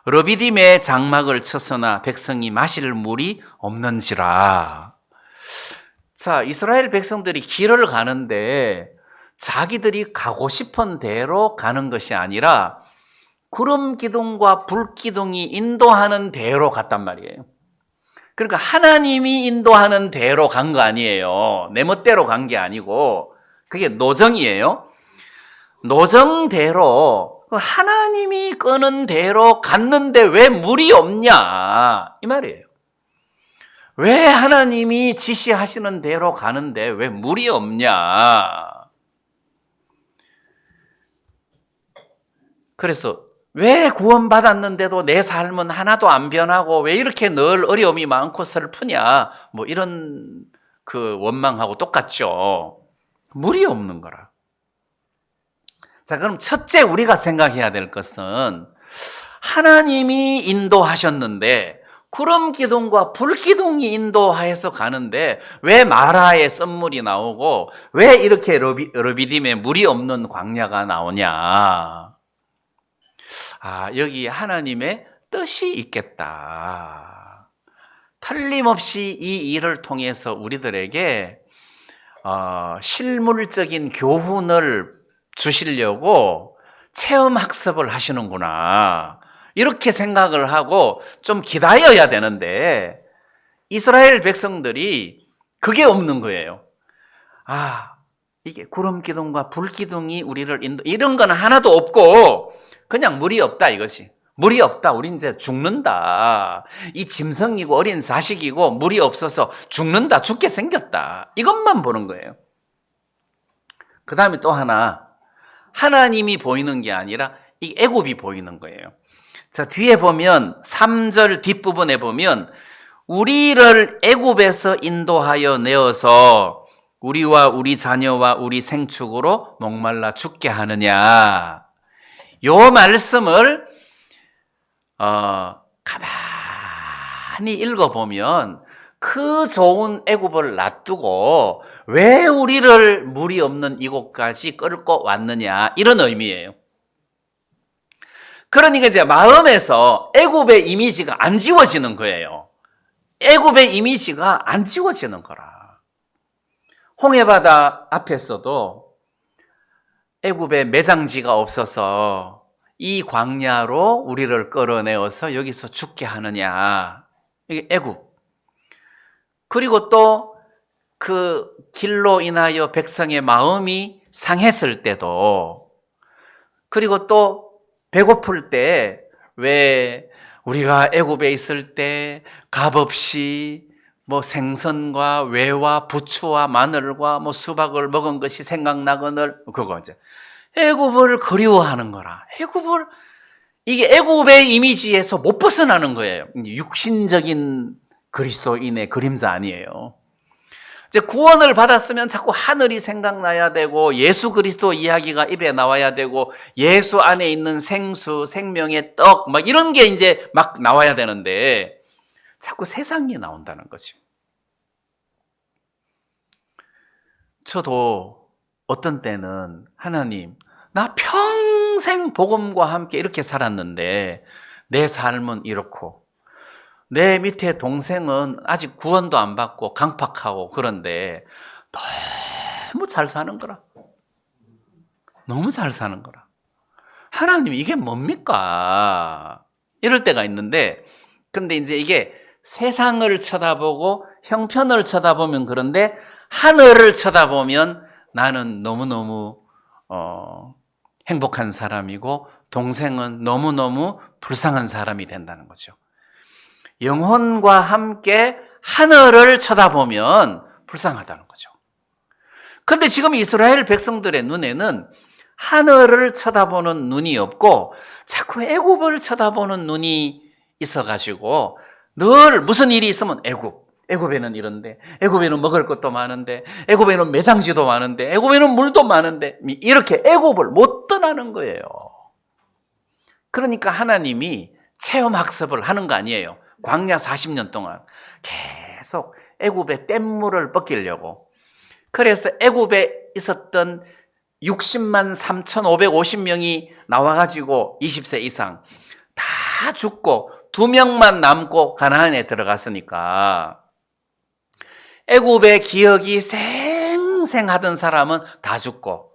르비딤의 장막을 쳐서나 백성이 마실 물이 없는지라. 자, 이스라엘 백성들이 길을 가는데 자기들이 가고 싶은 대로 가는 것이 아니라 구름 기둥과 불 기둥이 인도하는 대로 갔단 말이에요. 그러니까 하나님이 인도하는 대로 간 거 아니에요. 내 멋대로 간 게 아니고 그게 노정이에요. 노정대로 하나님이 끄는 대로 갔는데 왜 물이 없냐 이 말이에요. 왜 하나님이 지시하시는 대로 가는데 왜 물이 없냐. 그래서 왜 구원받았는데도 내 삶은 하나도 안 변하고 왜 이렇게 늘 어려움이 많고 슬프냐, 뭐 이런 그 원망하고 똑같죠. 물이 없는 거라. 자, 그럼 첫째 우리가 생각해야 될 것은 하나님이 인도하셨는데 구름 기둥과 불 기둥이 인도하여서 가는데 왜 마라의 썰물이 나오고 왜 이렇게 르비딤에 물이 없는 광야가 나오냐. 여기 하나님의 뜻이 있겠다. 틀림없이 이 일을 통해서 우리들에게 실물적인 교훈을 주시려고 체험 학습을 하시는구나. 이렇게 생각을 하고 좀 기다려야 되는데 이스라엘 백성들이 그게 없는 거예요. 이게 구름 기둥과 불 기둥이 우리를 이런 건 하나도 없고 그냥 물이 없다 이것이. 물이 없다. 우리 이제 죽는다. 이 짐승이고 어린 자식이고 물이 없어서 죽는다. 죽게 생겼다. 이것만 보는 거예요. 그 다음에 또 하나, 하나님이 보이는 게 아니라 이 애굽이 보이는 거예요. 자, 뒤에 보면 3절 뒷부분에 보면 우리를 애굽에서 인도하여 내어서 우리와 우리 자녀와 우리 생축으로 목말라 죽게 하느냐. 요 말씀을 가만히 읽어보면 그 좋은 애굽을 놔두고 왜 우리를 물이 없는 이곳까지 끌고 왔느냐 이런 의미예요. 그러니까 이제 마음에서 애굽의 이미지가 안 지워지는 거예요. 애굽의 이미지가 안 지워지는 거라. 홍해바다 앞에서도 애굽에 매장지가 없어서 이 광야로 우리를 끌어내어서 여기서 죽게 하느냐. 이게 애굽. 그리고 또 그 길로 인하여 백성의 마음이 상했을 때도, 그리고 또 배고플 때 왜 우리가 애굽에 있을 때 값없이 뭐 생선과 외와 부추와 마늘과 뭐 수박을 먹은 것이 생각나거늘, 그거 이제 애굽을 그리워하는 거라. 이게 애굽의 이미지에서 못 벗어나는 거예요. 육신적인 그리스도인의 그림자 아니에요. 이제 구원을 받았으면 자꾸 하늘이 생각나야 되고 예수 그리스도 이야기가 입에 나와야 되고 예수 안에 있는 생수, 생명의 떡 막 이런 게 이제 막 나와야 되는데 자꾸 세상이 나온다는 거죠. 저도 어떤 때는 하나님, 나 평생 복음과 함께 이렇게 살았는데 내 삶은 이렇고 내 밑에 동생은 아직 구원도 안 받고 강팍하고 그런데 너무 잘 사는 거라. 너무 잘 사는 거라. 하나님 이게 뭡니까? 이럴 때가 있는데, 근데 이제 이게 세상을 쳐다보고 형편을 쳐다보면 그런데 하늘을 쳐다보면 나는 너무너무 행복한 사람이고 동생은 너무너무 불쌍한 사람이 된다는 거죠. 영혼과 함께 하늘을 쳐다보면 불쌍하다는 거죠. 그런데 지금 이스라엘 백성들의 눈에는 하늘을 쳐다보는 눈이 없고 자꾸 애굽을 쳐다보는 눈이 있어가지고 늘 무슨 일이 있으면 애굽에는 이런데, 애굽에는 먹을 것도 많은데, 애굽에는 매장지도 많은데, 애굽에는 물도 많은데, 이렇게 애굽을 못 떠나는 거예요. 그러니까 하나님이 체험학습을 하는 거 아니에요. 광야 40년 동안 계속 애굽의 뗏물을 벗기려고. 그래서 애굽에 있었던 60만 3,550명이 나와가지고 20세 이상 다 죽고 2명만 남고 가나안에 들어갔으니까 애굽의 기억이 생생하던 사람은 다 죽고,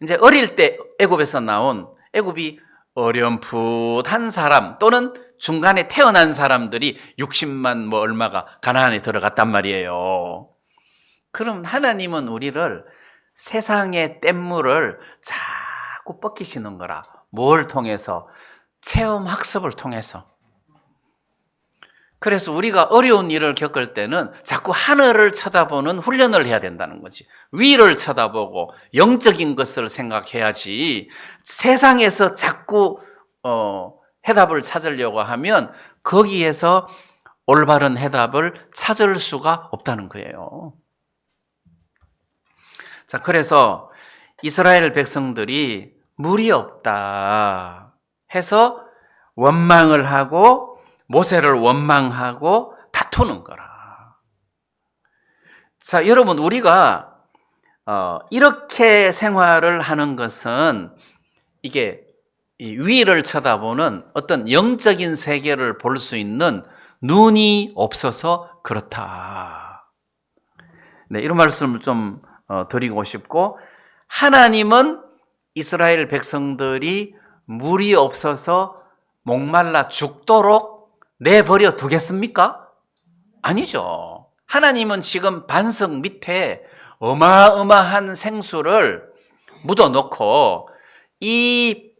이제 어릴 때 애굽에서 나온 애굽이 어렴풋한 사람 또는 중간에 태어난 사람들이 60만 뭐 얼마가 가나안에 들어갔단 말이에요. 그럼 하나님은 우리를 세상의 뗏물을 자꾸 뻗기시는 거라. 뭘 통해서? 체험 학습을 통해서. 그래서 우리가 어려운 일을 겪을 때는 자꾸 하늘을 쳐다보는 훈련을 해야 된다는 거지. 위를 쳐다보고 영적인 것을 생각해야지 세상에서 자꾸 해답을 찾으려고 하면 거기에서 올바른 해답을 찾을 수가 없다는 거예요. 자, 그래서 이스라엘 백성들이 물이 없다 해서 원망을 하고 모세를 원망하고 다투는 거라. 자, 여러분, 우리가 이렇게 생활을 하는 것은 이게 위를 쳐다보는 어떤 영적인 세계를 볼 수 있는 눈이 없어서 그렇다. 네, 이런 말씀을 좀 드리고 싶고, 하나님은 이스라엘 백성들이 물이 없어서 목말라 죽도록 내버려 두겠습니까? 아니죠. 하나님은 지금 반석 밑에 어마어마한 생수를 묻어놓고 이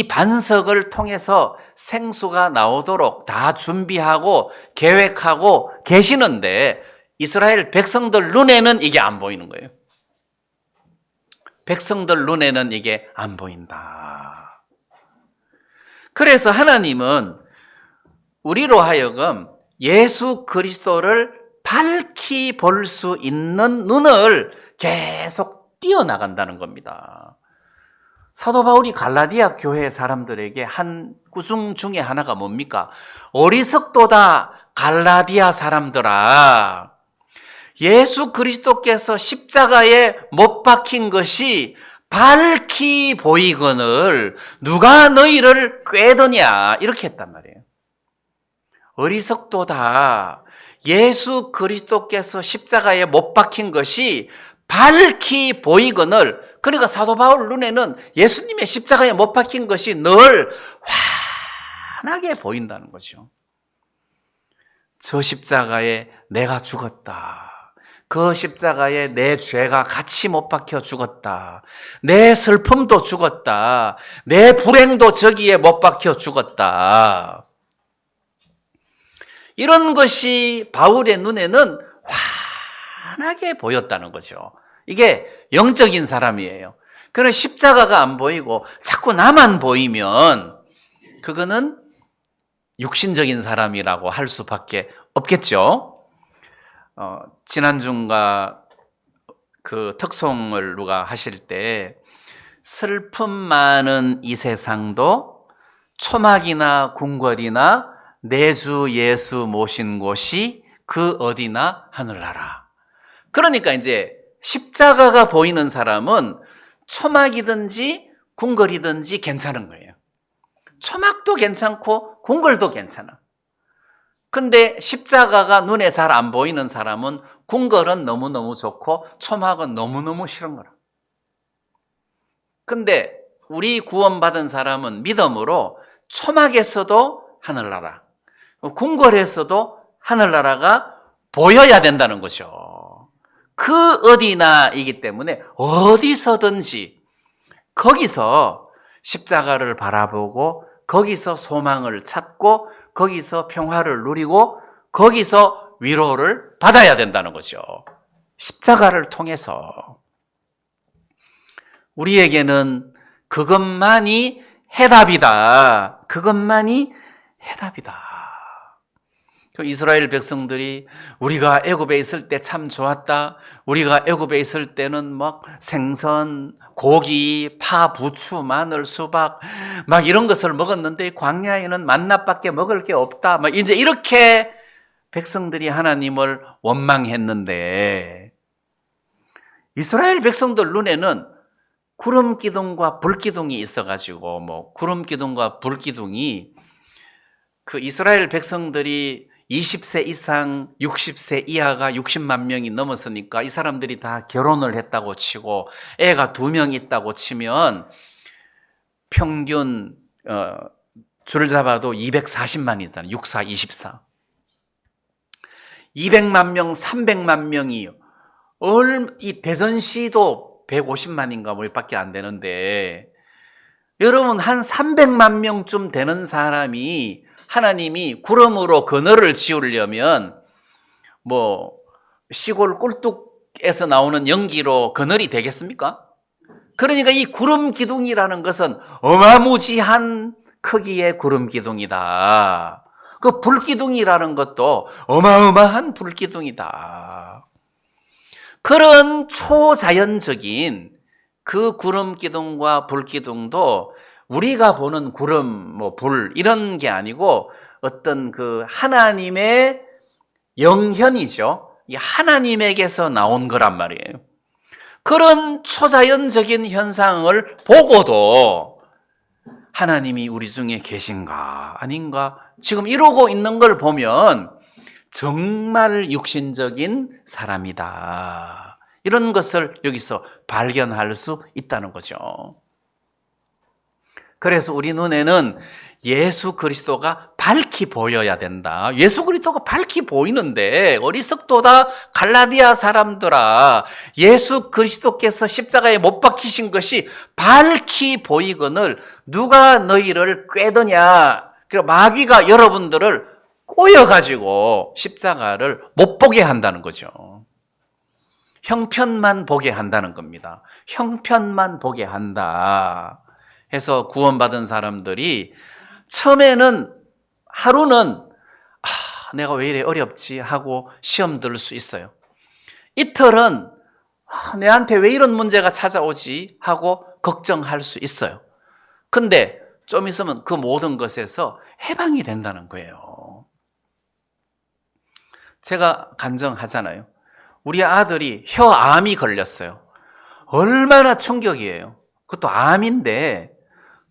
반석을 통해서 생수가 나오도록 다 준비하고 계획하고 계시는데 이스라엘 백성들 눈에는 이게 안 보이는 거예요. 백성들 눈에는 이게 안 보인다. 그래서 하나님은 우리로 하여금 예수 그리스도를 밝히 볼 수 있는 눈을 계속 띄어나간다는 겁니다. 사도 바울이 갈라디아 교회 사람들에게 한 구중 중에 하나가 뭡니까? 어리석도다 갈라디아 사람들아, 예수 그리스도께서 십자가에 못 박힌 것이 밝히 보이거늘 누가 너희를 꾀더냐, 이렇게 했단 말이에요. 어리석도다, 예수 그리스도께서 십자가에 못 박힌 것이 밝히 보이거늘, 그러니까 사도 바울 눈에는 예수님의 십자가에 못 박힌 것이 늘 환하게 보인다는 거죠. 저 십자가에 내가 죽었다. 그 십자가에 내 죄가 같이 못 박혀 죽었다. 내 슬픔도 죽었다. 내 불행도 저기에 못 박혀 죽었다. 이런 것이 바울의 눈에는 환하게 보였다는 거죠. 이게 영적인 사람이에요. 그런 십자가가 안 보이고 자꾸 나만 보이면 그거는 육신적인 사람이라고 할 수밖에 없겠죠. 지난주인가 그 특송을 누가 하실 때 슬픔 많은 이 세상도 초막이나 궁궐이나 내 주 예수 모신 곳이 그 어디나 하늘나라. 그러니까 이제 십자가가 보이는 사람은 초막이든지 궁궐이든지 괜찮은 거예요. 초막도 괜찮고 궁궐도 괜찮아. 근데 십자가가 눈에 잘 안 보이는 사람은 궁궐은 너무너무 좋고 초막은 너무너무 싫은 거라. 근데 우리 구원받은 사람은 믿음으로 초막에서도 하늘나라, 궁궐에서도 하늘나라가 보여야 된다는 거죠. 그 어디나이기 때문에 어디서든지 거기서 십자가를 바라보고 거기서 소망을 찾고 거기서 평화를 누리고 거기서 위로를 받아야 된다는 거죠. 십자가를 통해서. 우리에게는 그것만이 해답이다. 그것만이 해답이다. 이스라엘 백성들이 우리가 애굽에 있을 때 참 좋았다. 우리가 애굽에 있을 때는 막 생선, 고기, 파, 부추, 마늘, 수박 막 이런 것을 먹었는데 광야에는 만나밖에 먹을 게 없다. 막 이제 이렇게 백성들이 하나님을 원망했는데 이스라엘 백성들 눈에는 구름 기둥과 불 기둥이 있어가지고 뭐 구름 기둥과 불 기둥이 그 이스라엘 백성들이 20세 이상 60세 이하가 60만 명이 넘었으니까 이 사람들이 다 결혼을 했다고 치고 애가 2명 있다고 치면 평균 줄 잡아도 240만이잖아요. 64, 24. 200만 명, 300만 명이 이 대전시도 150만인가 뭐 밖에 안 되는데 여러분 한 300만 명쯤 되는 사람이 하나님이 구름으로 그늘을 지우려면 뭐 시골 꿀뚝에서 나오는 연기로 그늘이 되겠습니까? 그러니까 이 구름 기둥이라는 것은 어마무지한 크기의 구름 기둥이다. 그 불기둥이라는 것도 어마어마한 불기둥이다. 그런 초자연적인 그 구름 기둥과 불 기둥도 우리가 보는 구름, 뭐 불 이런 게 아니고 어떤 그 하나님의 영현이죠. 이 하나님에게서 나온 거란 말이에요. 그런 초자연적인 현상을 보고도 하나님이 우리 중에 계신가 아닌가 지금 이러고 있는 걸 보면 정말 육신적인 사람이다. 이런 것을 여기서 발견할 수 있다는 거죠. 그래서 우리 눈에는 예수 그리스도가 밝히 보여야 된다. 예수 그리스도가 밝히 보이는데 어리석도다 갈라디아 사람들아, 예수 그리스도께서 십자가에 못 박히신 것이 밝히 보이거늘 누가 너희를 꾀더냐. 그리고 마귀가 여러분들을 꼬여가지고 십자가를 못 보게 한다는 거죠. 형편만 보게 한다는 겁니다. 형편만 보게 한다 해서 구원받은 사람들이 처음에는 하루는 내가 왜 이래 어렵지 하고 시험 들 수 있어요. 이틀은 내한테 왜 이런 문제가 찾아오지 하고 걱정할 수 있어요. 근데 좀 있으면 그 모든 것에서 해방이 된다는 거예요. 제가 간증하잖아요. 우리 아들이 혀암이 걸렸어요. 얼마나 충격이에요. 그것도 암인데,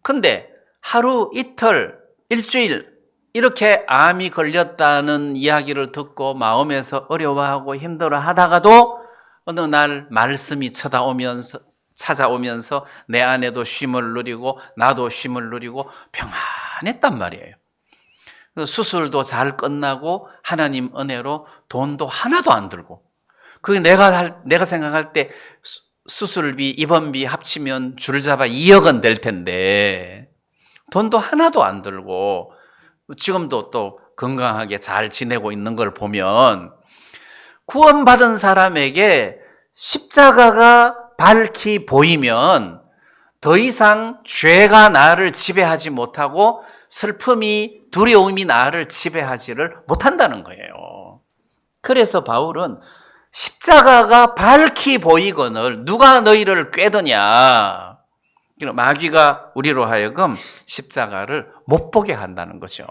근데 하루, 이틀, 일주일 이렇게 암이 걸렸다는 이야기를 듣고 마음에서 어려워하고 힘들어하다가도 어느 날 말씀이 찾아오면서 내 안에도 쉼을 누리고 나도 쉼을 누리고 평안했단 말이에요. 수술도 잘 끝나고 하나님 은혜로 돈도 하나도 안 들고, 그게 내가 생각할 때 수술비, 입원비 합치면 줄잡아 2억은 될 텐데 돈도 하나도 안 들고 지금도 또 건강하게 잘 지내고 있는 걸 보면 구원받은 사람에게 십자가가 밝히 보이면 더 이상 죄가 나를 지배하지 못하고 슬픔이, 두려움이 나를 지배하지를 못한다는 거예요. 그래서 바울은 십자가가 밝히 보이거늘 누가 너희를 꾀더냐. 마귀가 우리로 하여금 십자가를 못 보게 한다는 거죠.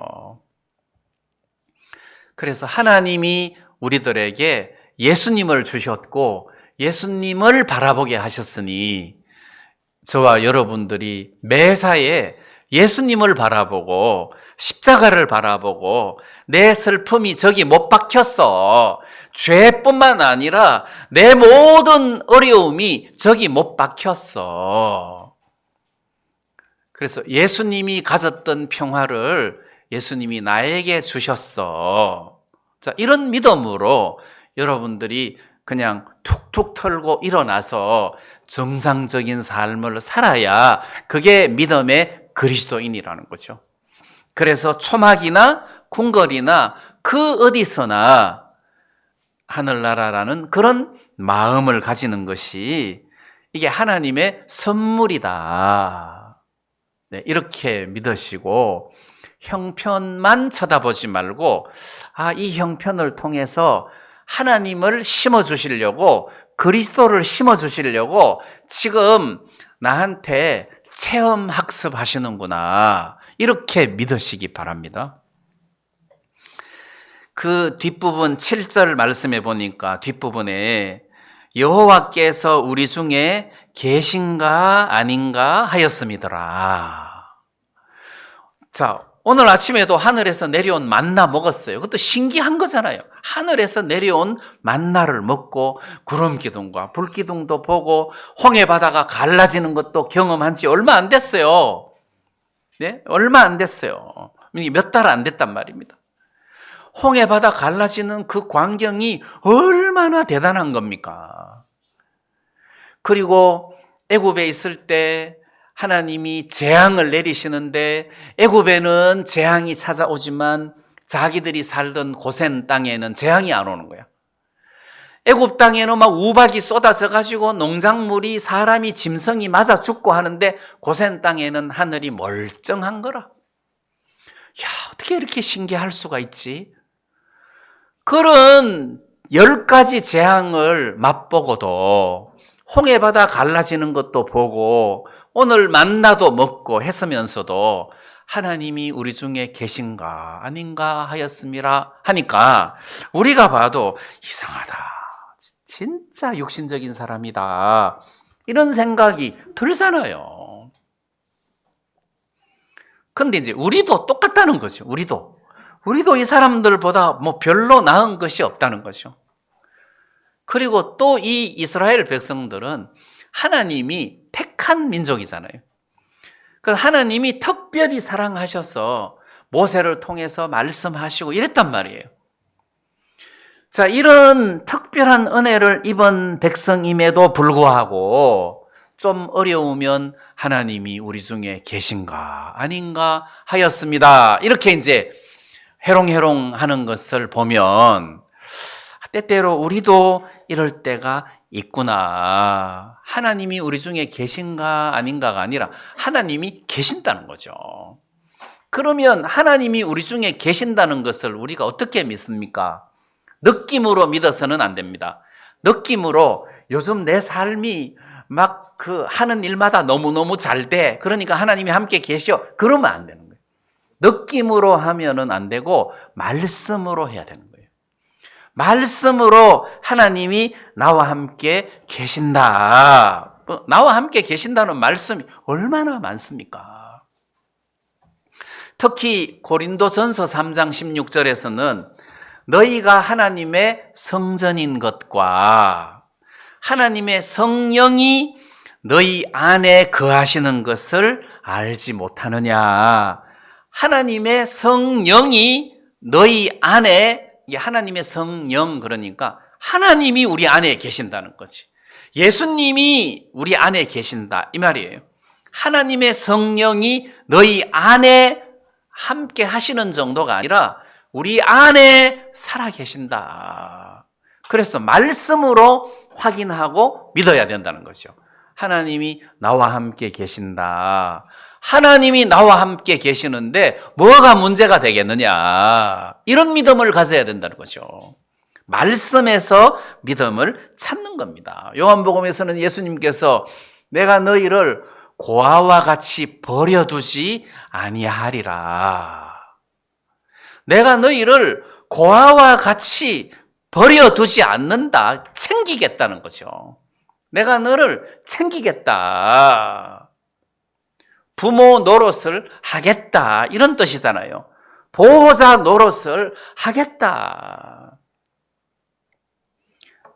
그래서 하나님이 우리들에게 예수님을 주셨고 예수님을 바라보게 하셨으니 저와 여러분들이 매사에 예수님을 바라보고 십자가를 바라보고 내 슬픔이 저기 못 박혔어. 죄뿐만 아니라 내 모든 어려움이 저기 못 박혔어. 그래서 예수님이 가졌던 평화를 예수님이 나에게 주셨어. 자, 이런 믿음으로 여러분들이 그냥 툭툭 털고 일어나서 정상적인 삶을 살아야 그게 믿음의 그리스도인이라는 거죠. 그래서 초막이나 궁궐이나 그 어디서나 하늘나라라는 그런 마음을 가지는 것이 이게 하나님의 선물이다. 네, 이렇게 믿으시고 형편만 쳐다보지 말고 이 형편을 통해서 하나님을 심어주시려고, 그리스도를 심어주시려고 지금 나한테 체험학습 하시는구나, 이렇게 믿으시기 바랍니다. 그 뒷부분 7절 말씀해 보니까 뒷부분에 여호와께서 우리 중에 계신가 아닌가 하였음이더라. 자, 오늘 아침에도 하늘에서 내려온 만나 먹었어요. 그것도 신기한 거잖아요. 하늘에서 내려온 만나를 먹고 구름 기둥과 불 기둥도 보고 홍해 바다가 갈라지는 것도 경험한 지 얼마 안 됐어요. 네? 얼마 안 됐어요. 몇 달 안 됐단 말입니다. 홍해바다 갈라지는 그 광경이 얼마나 대단한 겁니까? 그리고 애굽에 있을 때 하나님이 재앙을 내리시는데 애굽에는 재앙이 찾아오지만 자기들이 살던 고센 땅에는 재앙이 안 오는 거야. 애굽 땅에는 막 우박이 쏟아져 가지고 농작물이 사람이 짐승이 맞아 죽고 하는데 고센 땅에는 하늘이 멀쩡한 거라. 야, 어떻게 이렇게 신기할 수가 있지? 그런 10가지 재앙을 맛보고도 홍해바다 갈라지는 것도 보고 오늘 만나도 먹고 했으면서도 하나님이 우리 중에 계신가 아닌가 하였음이라 하니까 우리가 봐도 이상하다. 진짜 육신적인 사람이다. 이런 생각이 들잖아요. 근데 이제 우리도 똑같다는 거죠. 우리도 이 사람들보다 뭐 별로 나은 것이 없다는 거죠. 그리고 또 이 이스라엘 백성들은 하나님이 택한 민족이잖아요. 그래서 하나님이 특별히 사랑하셔서 모세를 통해서 말씀하시고 이랬단 말이에요. 자, 이런 특별한 은혜를 입은 백성임에도 불구하고 좀 어려우면 하나님이 우리 중에 계신가 아닌가 하였습니다. 이렇게 이제 해롱해롱 하는 것을 보면 때때로 우리도 이럴 때가 있구나. 하나님이 우리 중에 계신가 아닌가가 아니라 하나님이 계신다는 거죠. 그러면 하나님이 우리 중에 계신다는 것을 우리가 어떻게 믿습니까? 느낌으로 믿어서는 안 됩니다. 느낌으로 요즘 내 삶이 막 하는 일마다 너무너무 잘 돼. 그러니까 하나님이 함께 계셔. 그러면 안 되는 거예요. 느낌으로 하면은 안 되고 말씀으로 해야 되는 거예요. 말씀으로 하나님이 나와 함께 계신다. 나와 함께 계신다는 말씀이 얼마나 많습니까? 특히 고린도전서 3장 16절에서는 너희가 하나님의 성전인 것과 하나님의 성령이 너희 안에 거하시는 것을 알지 못하느냐. 하나님의 성령이 너희 안에, 하나님의 성령, 그러니까 하나님이 우리 안에 계신다는 거지. 예수님이 우리 안에 계신다 이 말이에요. 하나님의 성령이 너희 안에 함께 하시는 정도가 아니라 우리 안에 살아 계신다. 그래서 말씀으로 확인하고 믿어야 된다는 거죠. 하나님이 나와 함께 계신다. 하나님이 나와 함께 계시는데 뭐가 문제가 되겠느냐. 이런 믿음을 가져야 된다는 거죠. 말씀에서 믿음을 찾는 겁니다. 요한복음에서는 예수님께서 내가 너희를 고아와 같이 버려두지 아니하리라. 내가 너희를 고아와 같이 버려두지 않는다. 챙기겠다는 거죠. 내가 너를 챙기겠다. 부모 노릇을 하겠다. 이런 뜻이잖아요. 보호자 노릇을 하겠다.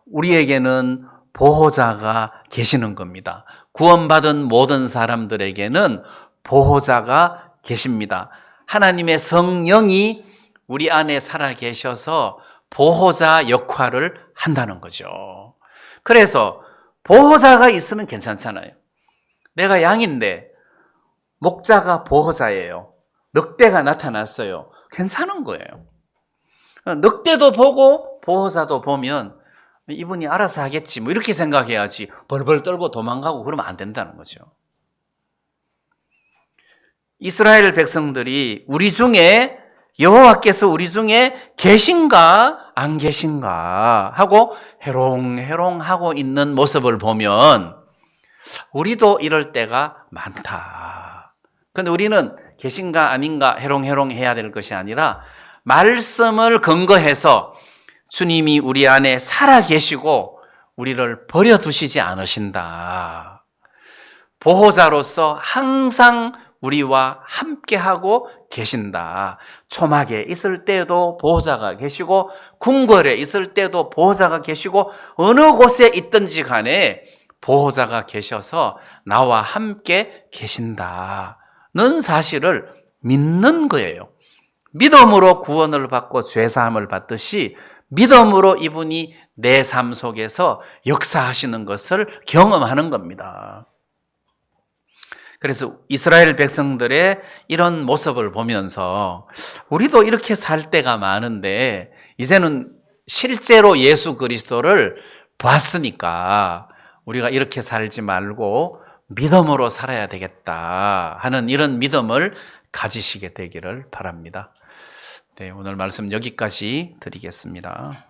우리에게는 보호자가 계시는 겁니다. 구원받은 모든 사람들에게는 보호자가 계십니다. 하나님의 성령이 우리 안에 살아 계셔서 보호자 역할을 한다는 거죠. 그래서 보호자가 있으면 괜찮잖아요. 내가 양인데 목자가 보호자예요. 늑대가 나타났어요. 괜찮은 거예요. 늑대도 보고 보호자도 보면 이분이 알아서 하겠지 뭐 이렇게 생각해야지 벌벌 떨고 도망가고 그러면 안 된다는 거죠. 이스라엘 백성들이 우리 중에 여호와께서 우리 중에 계신가 안 계신가 하고 해롱해롱하고 있는 모습을 보면 우리도 이럴 때가 많다. 그런데 우리는 계신가 아닌가 해롱해롱 해야 될 것이 아니라 말씀을 근거해서 주님이 우리 안에 살아 계시고 우리를 버려두시지 않으신다. 보호자로서 항상 우리와 함께하고 계신다. 초막에 있을 때도 보호자가 계시고 궁궐에 있을 때도 보호자가 계시고 어느 곳에 있든지 간에 보호자가 계셔서 나와 함께 계신다는 사실을 믿는 거예요. 믿음으로 구원을 받고 죄사함을 받듯이 믿음으로 이분이 내 삶 속에서 역사하시는 것을 경험하는 겁니다. 그래서 이스라엘 백성들의 이런 모습을 보면서 우리도 이렇게 살 때가 많은데 이제는 실제로 예수 그리스도를 봤으니까 우리가 이렇게 살지 말고 믿음으로 살아야 되겠다 하는 이런 믿음을 가지시게 되기를 바랍니다. 네, 오늘 말씀 여기까지 드리겠습니다.